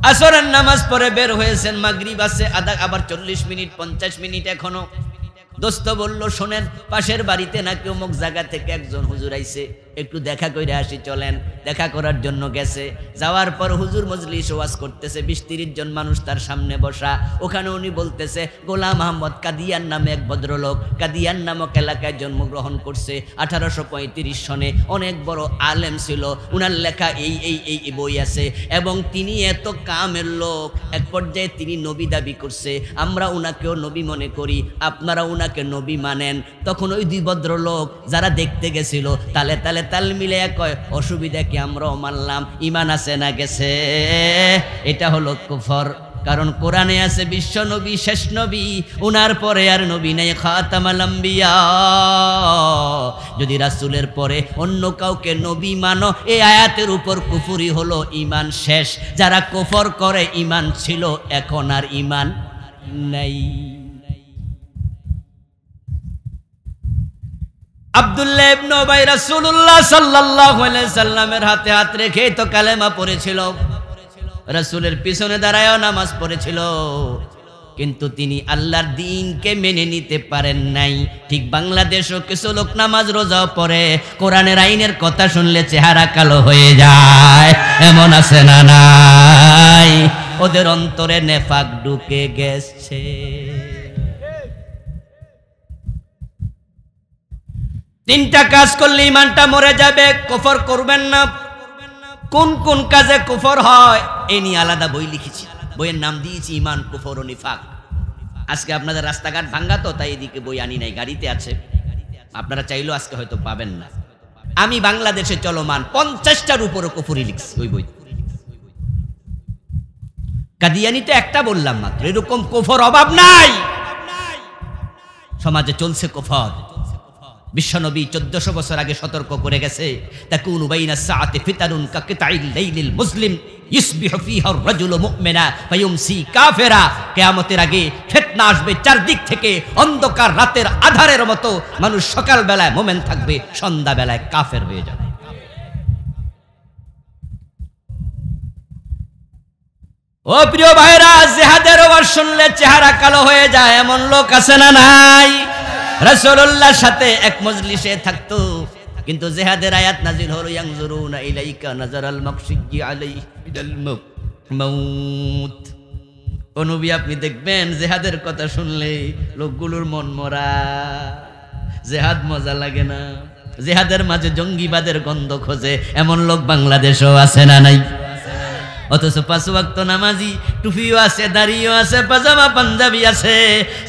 আসরের নামাজ পড়ে বের হয়েছেন, মাগরিব আছে আবার 40 মিনিট 50 মিনিট এখনো। দোস্ত বলল শোনেন, পাশের বাড়িতে নাকি অমুক জায়গা থেকে একজন হুজুর আইছে, একটু দেখা করে আসি চলেন। দেখা করার জন্য গেছে। যাওয়ার পর হুজুর মজলিস ওয়াজ করতেছে, 20-30 জন মানুষ তার সামনে বসা। ওখানে উনি বলতেছে গোলাম আহমদ কাদিয়ান নামে এক ভদ্রলোক কাদিয়ান নামক এলাকায় জন্মগ্রহণ করছে 1835 সনে। অনেক বড় আলেম ছিল, উনার লেখা এই এই এই বই আছে, এবং তিনি এত কামের লোক, এক পর্যায়ে তিনি নবী দাবি করছে। আমরা উনাকেও নবী মনে করি, আপনারা উনাকে নবী মানেন। তখন ওই দুই ভদ্রলোক যারা দেখতে গেছিল তালে তালে তাল মিলে কয় অসুবিধা কি, আমরাও মানলাম। ইমান আছে না গেছে? এটা হলো কুফর। কারণ কোরআনে আছে বিশ্ব নবী শেষ নবী, উনার পরে আর নবী নাই, খাতামাল আম্বিয়া। যদি রাসূলের পরে অন্য কাউকে নবী মানো, এই আয়াতের উপর কুফরি হলো, ইমান শেষ। যারা কুফর করে ইমান ছিল, এখন আর ইমান নাই। আব্দুল্লাহ ইবনে উবাই রাসূলুল্লাহ সাল্লাল্লাহু আলাইহি সাল্লামের হাতে হাত রেখে তো কালেমা পড়েছিল, রাসূলের পিছনে দাঁড়ায়ও নামাজ পড়েছিল, কিন্তু তিনি আল্লাহর দ্বীনকে মেনে নিতে পারেন নাই। ঠিক বাংলাদেশও কিছু লোক নামাজ রোজাও পড়ে, কোরআনের আইনের কথা শুনলে চেহারা কালো হয়ে যায়, এমন আছে না নাই? ওদের অন্তরে নেফাক ঢুকে গেছে। তিনটা কাজ করলে ইমানটা মরে যাবে, কুফর করবেন না। কোন কোন কাজে কুফর হয় এই নিয়ে আলাদা বই লিখেছি, বইয়ের নাম দিয়েছি ঈমান, কুফর ও নিফাক। আজকে আপনাদের রাস্তাঘাট ভাঙ্গা তো, তাই এদিকে বই আনি নাই, গাড়িতে আছে, আপনারা চাইলেও আজকে হয়তো পাবেন না। আমি বাংলাদেশে চলমান 50টার উপরে কুফরি লিখছি ওই বই। কাদিয়ানি তো একটা বললাম মাত্র, এরকম কুফর অভাব নাই। সমাজে চলছে কুফর। বিশ্বনবী 1400 বছর আগে সতর্ক করে গেছে, তাকুনু বাইনা সাআতি ফিতানুন কাকিতাইল লাইলিল মুসলিম ইসবিহু ফিহা আর-রাজুলু মুমিনা ফায়ুমসি কাফিরা। কিয়ামতের আগে ফিতনা আসবে চারদিক থেকে, অন্ধকার রাতের আধারের মতো। মানুষ সকাল বেলায় মুমিন থাকবে, সন্ধ্যা বেলায় কাফের হয়ে যাবে। ও প্রিয় ভাইরা, জিহাদের ওয়াজ শুনলে চেহারা কালো হয়ে যায়, এমন লোক আছে না নাই? রাসূলুল্লাহর সাথে এক মজলিসে থাকতো, কিন্তু জিহাদের আয়াত নাজিল হলো, ইয়ানজুরুনা ইলাইকা নাজারাল মাকশিয়্যি আলাইহি মিনাল মাউত। ও নবী, আপনি দেখবেন জিহাদের কথা শুনলে লোকগুলোর মন মরা, জিহাদ মজা লাগে না, জিহাদের মাঝে জঙ্গিবাদের গন্ধ খোঁজে, এমন লোক বাংলাদেশেও আছে না নাই? অথচ 5 ওয়াক্ত নামাজি, টুপিও আছে, দাড়িও আছে, পাজামা পাঞ্জাবি আছে।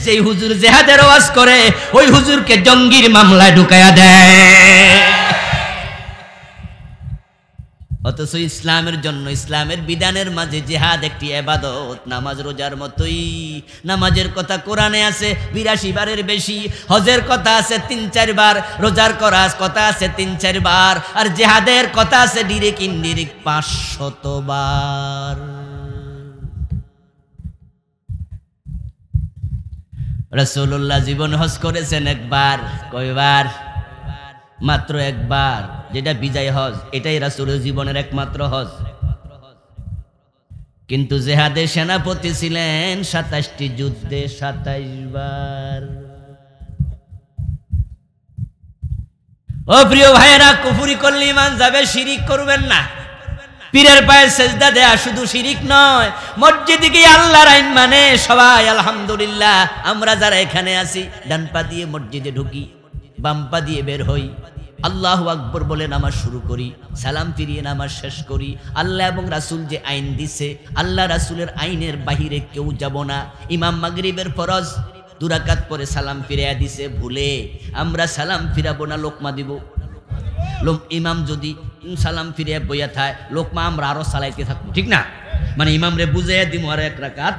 সেই হুজুর জিহাদের ওয়াজ করে, ওই হুজুরকে জঙ্গির মামলায় ঢুকায়া দেয়। অথচ ইসলামের জন্য, ইসলামের বিধানের মাঝে জিহাদ একটি ইবাদত, নামাজ রোজার মতোই। নামাজের কথা কোরআনে আছে 82 বারের বেশি, হজের কথা আছে 3-4 বার, রোজার কথা আছে 3-4 বার, আর জিহাদের কথা আছে ডিরেক্ট ইনডিরেক্ট 500 বার। রাসূলুল্লাহ জীবন হজ করেছেন একবার। কয়বার? মাত্র একবার, যেটা বিজয় হজ। এটাই রাসূলের জীবনের একমাত্র হজ। কিন্তু জিহাদে সেনাপতি ছিলেন 27টি যুদ্ধে 27 বার। ও প্রিয় ভাইয়েরা, কুফরি করলে ঈমান যাবে, শিরিক করবেন না। পীরের পায়ে সেজদা দেয়া শুধু শিরিক নয়, মসজিদে গিয়ে আল্লাহর আইন মানে সবাই। আলহামদুলিল্লাহ, আমরা যারা এখানে আছি, ডান পা দিয়ে মসজিদে ঢুকি, বাম পা দিয়ে বের হই, আল্লাহু আকবার বলে নামাজ শুরু করি, সালাম ফিরিয়ে নামাজ শেষ করি। আল্লাহ এবং রাসূল যে আইন দিছে, আল্লাহ রাসূলের আইনের বাহিরে কেউ যাব না। ইমাম মাগরিবের ফরজ, দুরাকাত পরে সালাম ফিরাইয়া দিছে ভুলে, আমরা সালাম ফিরাবো না লোকমা দিব। ইমাম যদি সালাম ফিরিয়া বইয়া থায় লোকমা আমরা আরো চালাইতে থাকবো, ঠিক না? মানে ইমাম রে বুঝাইয়া দিব আর এক রাকাত।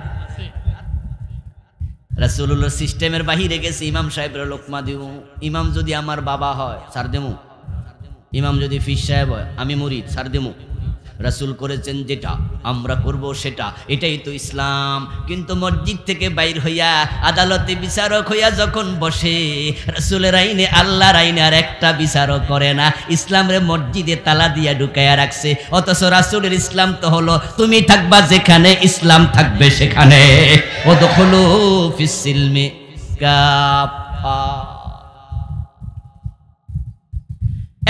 রাসূলুল্লাহ সিস্টেমের বাহিরে গেছে, ইমাম সাহেবের লোকমা দিব। ইমাম যদি আমার বাবা হয় ছাড় দেমু, ইমাম যদি ফিস সাহেব হয় আমি মুরিদ ছাড় দেমু। রাসূল করেছেন যেটা আমরা করব সেটা, এটাই তো ইসলাম। কিন্তু মসজিদ থেকে বাইর হইয়া আদালতে বিচারক হইয়া যখন বসে, রাসূলের আইনে আল্লাহর আইনে আর একটা বিচারক করে না। ইসলামের মসজিদে তালা দিয়া ঢুকাইয়া রাখছে, অথচ রাসূলের ইসলাম তো হলো তুমি থাকবা যেখানে, ইসলাম থাকবে সেখানে। ওদখুলু ফিস সিলমি কাফা।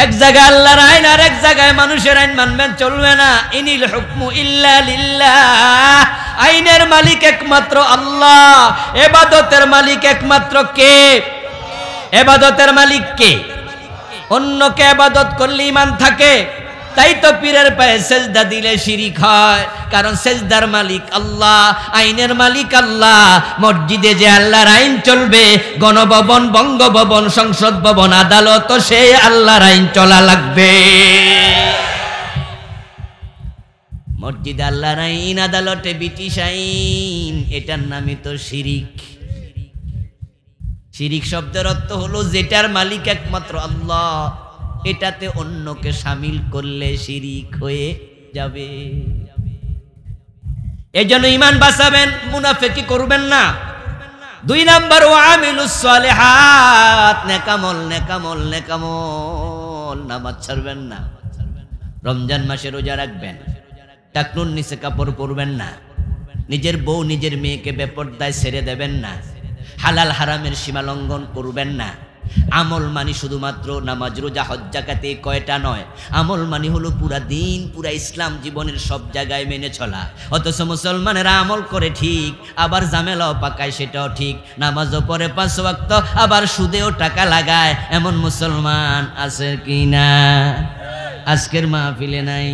এক জায়গায় আল্লাহর আইন আর এক জায়গায় মানুষের আইন মানবেন চলবে না। ইনিল হুকমু ইল্লা লিল্লাহ, আইনের মালিক একমাত্র আল্লাহ, ইবাদতের মালিক একমাত্র কে? ইবাদতের মালিক কে? অন্যকে ইবাদত করলে ঈমান থাকে। তাই তো পীরের পায়ে সেজদা দিলে শিরিক হয়, কারণ সেজদার মালিক আল্লাহ, আইনের মালিক আল্লাহ। মসজিদে যে আল্লাহর আইন চলবে, গণভবন, বঙ্গভবন, সংসদ ভবন, আদালত, সে আল্লাহর আইন চলা লাগবে। মসজিদে আল্লাহর আইন, আদালতে ব্রিটিশ আইন, এটার নামই তো শিরিক। শিরিক শব্দের অর্থ হলো যেটার মালিক একমাত্র আল্লাহ, এটাতে অন্যকে শামিল করলে শিরিক হয়ে যাবে। এজন্য ঈমান বাঁচাবেন, মুনাফিকি করবেন না। 2 নাম্বার, ওয়ামিলুস সালিহাত, নেকামল নেকামল নেকামল, নামাজ ছাড়বেন না। রমজান মাসে রোজা রাখবেন, টাকনুর নিচে কাপড় পরবেন না। নিজের বউ নিজের মেয়েকে বেপরদায় ছেড়ে দেবেন না। হালাল হারামের সীমা লঙ্ঘন করবেন না। আমল মানি শুধুমাত্র নামাজ, রোজা, হজ, যাকাত, কয়টা নয়। আমল মানি হলো পুরা দিন, পুরা ইসলাম জীবনের সব জায়গায় মেনে চলা। অথচ মুসলমানেরা আমল করে ঠিক, আবার ঝামেলাও পাকায়, সেটাও ঠিক। নামাজও পড়ে 5 ওয়াক্ত, আবার সুদেও টাকা লাগায়। এমন মুসলমান আছে কি না? আজকের মাহফিলে নাই।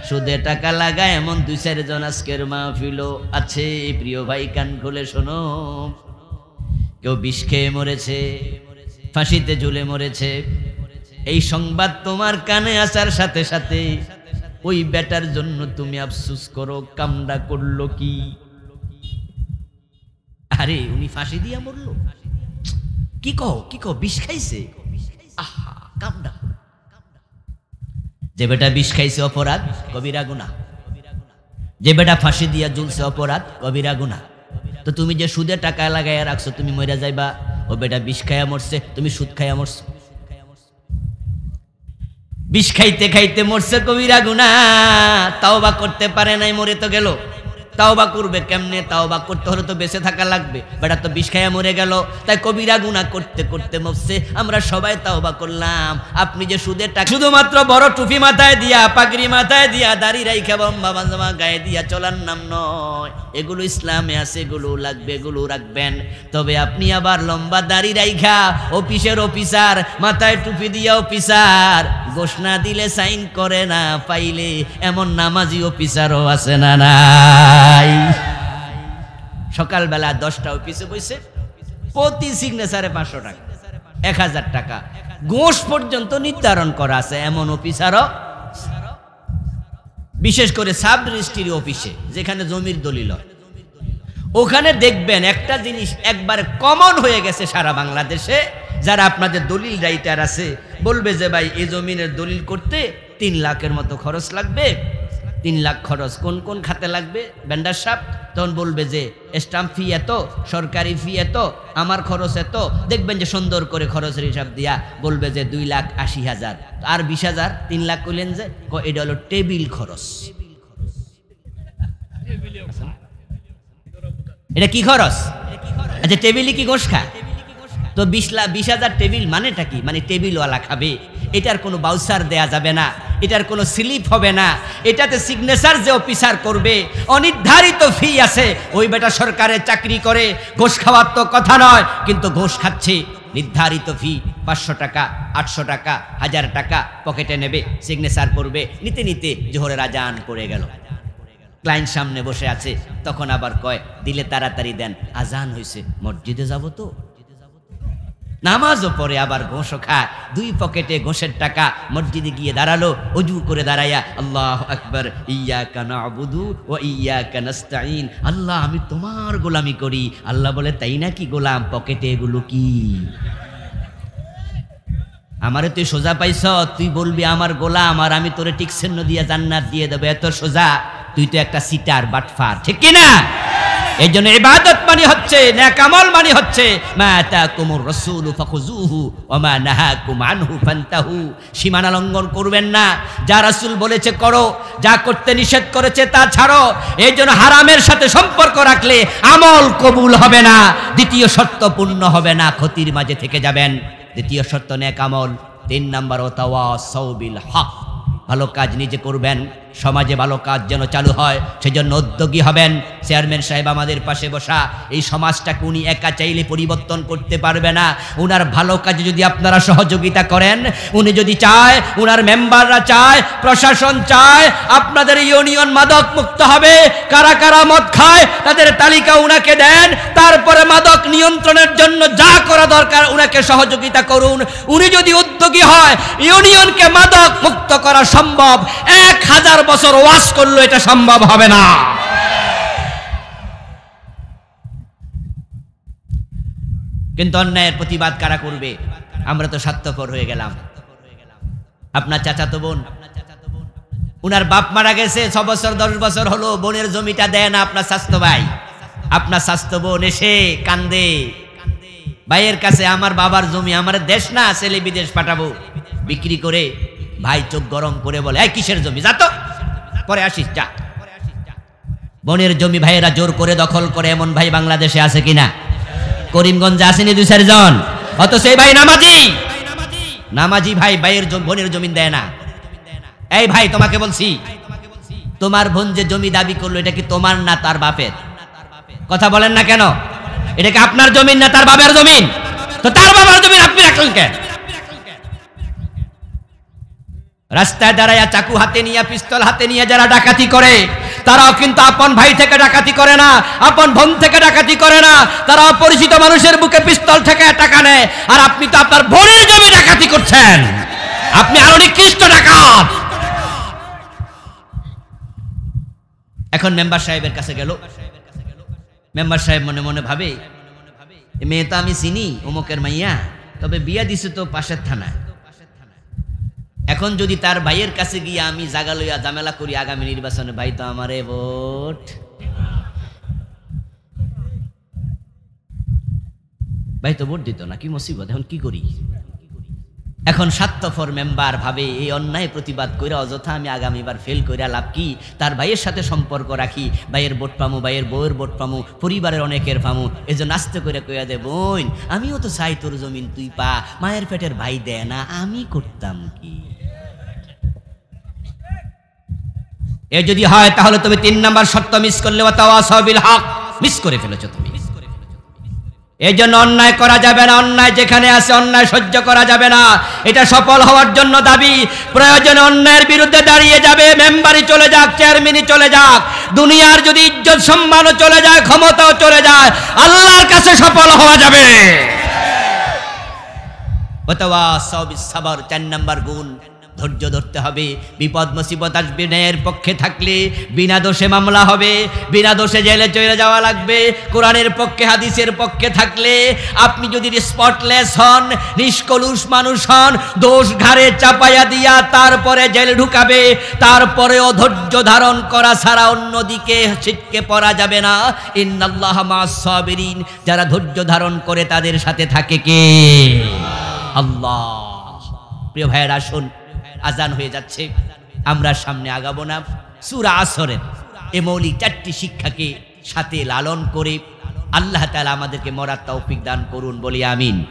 সুদে টাকা লাগায় এমন 2-4 জন আজকের মাহফিলও আছে। প্রিয় ভাই, কান খুলে শোনো। কেউ বিষ খেয়ে মরেছে, ফাঁসিতে ঝুলে মরেছে। এই সংবাদ তোমার কানে আসার সাথে সাথে ওই বেটার জন্য তুমি আফসোস করো, কামড়া করলো কি? আরে উনি ফাঁসি দিয়া মরলো, কি কও বিষ খাইছে, আহা কামড়া। যে বেটা বিষ খাইছে অপরাধ, কবিরা গুনাহ। যে বেটা ফাঁসি দিয়া ঝুলছে অপরাধ, কবিরা গুনাহ। তো তুমি যে সুদে টাকা লাগাইয়া রাখছো, তুমি মইরা যাইবা। ও বেটা বিষ খাইয়া মরছে, তুমি সুদ খাইয়া মরছো। বিষ খাইতে খাইতে মরছে, কবিরা গুনাহ। তাওবা করতে পারে নাই, মরে তো গেল। তাওবা করবে কেমনে? তাওবা করতে হলে তো বেঁচে থাকা লাগবে। বেটা তো বিষ খাইয়া মরে গেল, তাই কবিরা গুনাহ করতে করতে মরছে। আমরা সবাই তাওবা করলাম। আপনি যে সুদের টাকা শুধুমাত্র বড় টুপি মাথায় দিয়া, পাগড়ি মাথায় দিয়া, দাড়ি রাইখা, লম্বা পাঞ্জামা গায়ে দিয়া চলার নাম নয়। এগুলো ইসলামে আছে, এগুলো লাগবে, এগুলো রাখবেন। তবে আপনি আবার লম্বা দাড়ি রাইখা অফিসের অফিসার, মাথায় টুপি দিয়া অফিসার, ঘোষণা দিলে সাইন করে না পাইলে, এমন নামাজি অফিসারও আছে না নাই? সকালবেলা 10টা অফিসে বসে, প্রতি সিগনেচারে 500 টাকা, 1000 টাকা ঘুষ পর্যন্ত নির্ধারণ করা আছে। এমন অফিসারও, বিশেষ করে সাব রেজিস্ট্রি অফিসে, যেখানে জমির দলিল হয়, ওখানে দেখবেন একটা জিনিস একবার কমন হয়ে গেছে সারা বাংলাদেশে। যারা আপনাদের দলিল রাইটার আছে, বলবে যে ভাই এই জমিনের দলিল করতে 3 লাখের মতো খরচ লাগবে। 3 লাখ খরচ কোন কোন খাতে লাগবে ভেন্ডার সাহেব? তখন বলবে যে স্টাম্প ফি এত, সরকারি ফি এত, আমার খরচ এত। দেখবেন যে সুন্দর করে খরচের হিসাব দিয়া বলবে যে 2,80,000, আর 20,000, 3 লাখ কইলেন যে, এটা হলো টেবিল খরচ। এটা কি খরচ? আচ্ছা, টেবিলে কি ঘোষ খায়? তো 20,000 টেবিল মানেটা কি? মানে টেবিলওয়ালা খাবে। এটার কোনো বাউচার দেয়া যাবে না, এটার কোনো স্লিপ হবে না। এটাতে সিগনেচার যে অফিসার করবে, অনির্ধারিত ফি আছে। ওই বেটা সরকারের চাকরি করে, ঘোষ খাওয়ার তো কথা নয়, কিন্তু ঘোষ খাচ্ছে। নির্ধারিত ফি 500 টাকা, 800 টাকা, 1000 টাকা পকেটে নেবে, সিগনেচার করবে। নিতে নিতে জোহরের আজান পড়ে গেল। ক্লায়েন্ট সামনে বসে আছে, তখন আবার কয় দিলে তাড়াতাড়ি দেন, আজান হয়েছে, মসজিদে যাব তো। নামাজও পড়ে আবার ঘোষও খায়, 2 পকেটে ঘোষের টাকা, মসজিদে গিয়ে দাঁড়ালো, অজু করে দাঁড়াইয়া আল্লাহু আকবার, ইয়্যাকা না'বুদু ওয়া ইয়্যাকা নাস্তাঈন, আল্লাহ আমি তোমার গোলামি করি। আল্লাহ বলে তাই নাকি গোলাম, পকেটে এগুলো কি? আমারে তুই সোজা পাইছ, তুই বলবি আমার গোলাম আর আমি তোরে টিকসেন্ন দিয়ে জান্নাত দিয়ে দেবো, এত সোজা? তুই তো একটা সিটার বাটফার, ঠিক কিনা? এই জন্য ইবাদত মানে হচ্ছে, নেক আমল মানে হচ্ছে মা আতাকুমুর রাসূলু ফাখুযুহু ওয়া মা নাহাকুম আনহু ফান্তাহু। সীমানা লঙ্ঘন করবেন না, যা রাসূল বলেছে করো, যা করতে নিষেধ করেছে তা ছাড়ো। এই জন্য হারামের সাথে সম্পর্ক রাখলে আমল কবুল হবে না, দ্বিতীয় শর্ত পূর্ণ হবে না, ক্ষতির মাঝে থেকে যাবেন। দ্বিতীয় শর্ত নেক আমল। 3 নাম্বার ওয়াতাওয়াসাউ বিল হক, ভালো কাজ নিজে করবেন, সমাজে ভালো কাজ যেন চালু হয় সেজন্য উদ্যোগী হবেন। চেয়ারম্যান সাহেব আমাদের পাশে বসা, এই সমাজটাকে উনি একা চাইলে পরিবর্তন করতে পারবে না। উনার ভালো কাজে যদি আপনারা সহযোগিতা করেন, উনি যদি চায়, উনার মেম্বাররা চায়, প্রশাসন চায় আপনাদের ইউনিয়ন মাদক মুক্ত হবে, কারা কারা মদ খায় তাদের তালিকা উনাকে দেন, তারপরে মাদক নিয়ন্ত্রণের জন্য যা করা দরকার উনাকে সহযোগিতা করুন। উনি যদি উদ্যোগী হয়, ইউনিয়নকে মাদক মুক্ত করা সম্ভব। 1000 বছর ওয়াজ করলো এটা সম্ভব হবে না। কিন্তু অন্যায়ের প্রতিবাদ কারা করবে? আমরা তো স্বার্থপর হয়ে গেলাম। আপনার চাচাতো বোন, উনার বাপ মারা গেছে 6 বছর 10 বছর হলো, বোনের জমিটা দেয় না আপনার স্বাস্থ্য ভাই। আপনার স্বাস্থ্য বোন এসে কান্দে ভাইয়ের কাছে, আমার বাবার জমি, আমার দেশ না, ছেলে বিদেশ পাঠাবো, বিক্রি করে ভাই চোখ গরম করে বলে এই কিসের জমি, যা তো, পরে আসিস যা। বোনের জমি ভাইয়েরা জোর করে দখল করে, এমন ভাই বাংলাদেশে আছে কিনা? করিমগঞ্জে আসেনি 2-4 জন, অথচ এই ভাই নামাজি ভাই ভাইয়ের বোনের জমি দেয় না। এই ভাই তোমাকে বলছি, তোমার বোন যে জমি দাবি করলো এটা কি তোমার না তার বাপের? কথা বলেন না কেন? এটা কি আপনার জমিন না তার বাবার জমিন? তো তার বাবার জমিন আপনি রাখলেন কেন? রাস্তায় দাঁড়ায়া চাকু হাতে নিয়ে, পিস্তল হাতে নিয়ে যারা ডাকাতি করে, তারাও কিন্তু আপন ভাই থেকে ডাকাতি করে না, আপন বোন থেকে ডাকাতি করে না, তারা অপরিচিত মানুষের বুকে পিস্তল থেকে টাকা নেয়। আর আপনি তো আপনার বোনের জমি ডাকাতি করছেন, আপনি আরো নিকৃষ্ট ডাকাত। এখন মেম্বার সাহেবের কাছে গেল, মেম্বার সাহেব মনে মনে ভাবে মেয়ে তো আমি চিনি, অমুকের মাইয়া, তবে বিয়া দিছে তো পাশের থানায়। এখন যদি তার ভাইয়ের কাছে গিয়ে আমি জাগা লইয়া ঝামেলা করি আগামী নির্বাচনে, ভাই তো আমারে ভোট, ভাই তো ভোট দিত না, কি মুসিবত, এখন কি করি? এখন স্বার্থপর মেম্বার ভাবে এই অন্যায় প্রতিবাদ করে অযথা আমি আগামীবার ফেল করে লাভ কি? তার ভাইয়ের সাথে সম্পর্ক রাখি, ভাইয়ের ভোট পামু, ভাইয়ের বউয়ের ভোট পামু, পরিবারের অনেকের পামু। এই জন্য আস্তে করে কইয়া দে, বোন আমিও তো চাই তোর জমিন তুই পা, মায়ের পেটের ভাই দেয় না, আমি করতাম কি? এ যদি হয় তাহলে তুমি 3 নাম্বার শর্ত মিস করলে, ওয়াতাওয়াসাউ বিল হক, মিস করে ফেলেছো তুমি। এই জন্য অন্যায় করা যাবে না, অন্যায় যেখানে আছে অন্যায় সহ্য করা যাবে না। এটা সফল হওয়ার জন্য দাবি, প্রয়োজনে অন্যায়ের বিরুদ্ধে দাঁড়িয়ে যাবে, মেম্বারই চলে যাক, চেয়ারম্যানই চলে যাক, দুনিয়ার যদি ইজ্জত সম্মানও চলে যায়, ক্ষমতাও চলে যায়, আল্লাহর কাছে সফল হওয়া যাবে। ওয়াতাওয়াসাউ বিস সাবর, 4 নাম্বার গুণ, ধৈর্য ধরতে হবে। বিপদ মুসিবত আসবে, ন্যায়ের পক্ষে থাকলে বিনা দোষে মামলা হবে, বিনা দোষে জেলে চলে যাওয়া লাগবে। কোরআনের পক্ষে, হাদিসের পক্ষে থাকলে আপনি যদি স্পটলেস হন, নিষ্কলুষ মানুষ হন, দোষ ঘাড়ে চাপাইয়া দিয়া তারপরে জেলে ঢুকাবে, তারপরেও ধৈর্য ধারণ করা ছাড়া অন্যদিকে ছিটকে পড়া যাবে না। ইন্নাল্লাহা মা'আস সাবিরিন, যারা ধৈর্য ধারণ করে তাদের সাথে থাকে কে? আল্লাহ। প্রিয় ভাইয়েরা, আসুন, আজান হয়ে যাচ্ছে, আমরা সামনে আগাবো না। সূরা আসরের এই মৌলিক 4টি শিক্ষাকে সাথে লালন করে আল্লাহ তাআলা আমাদেরকে মরার তৌফিক দান করুন, বলি আমিন।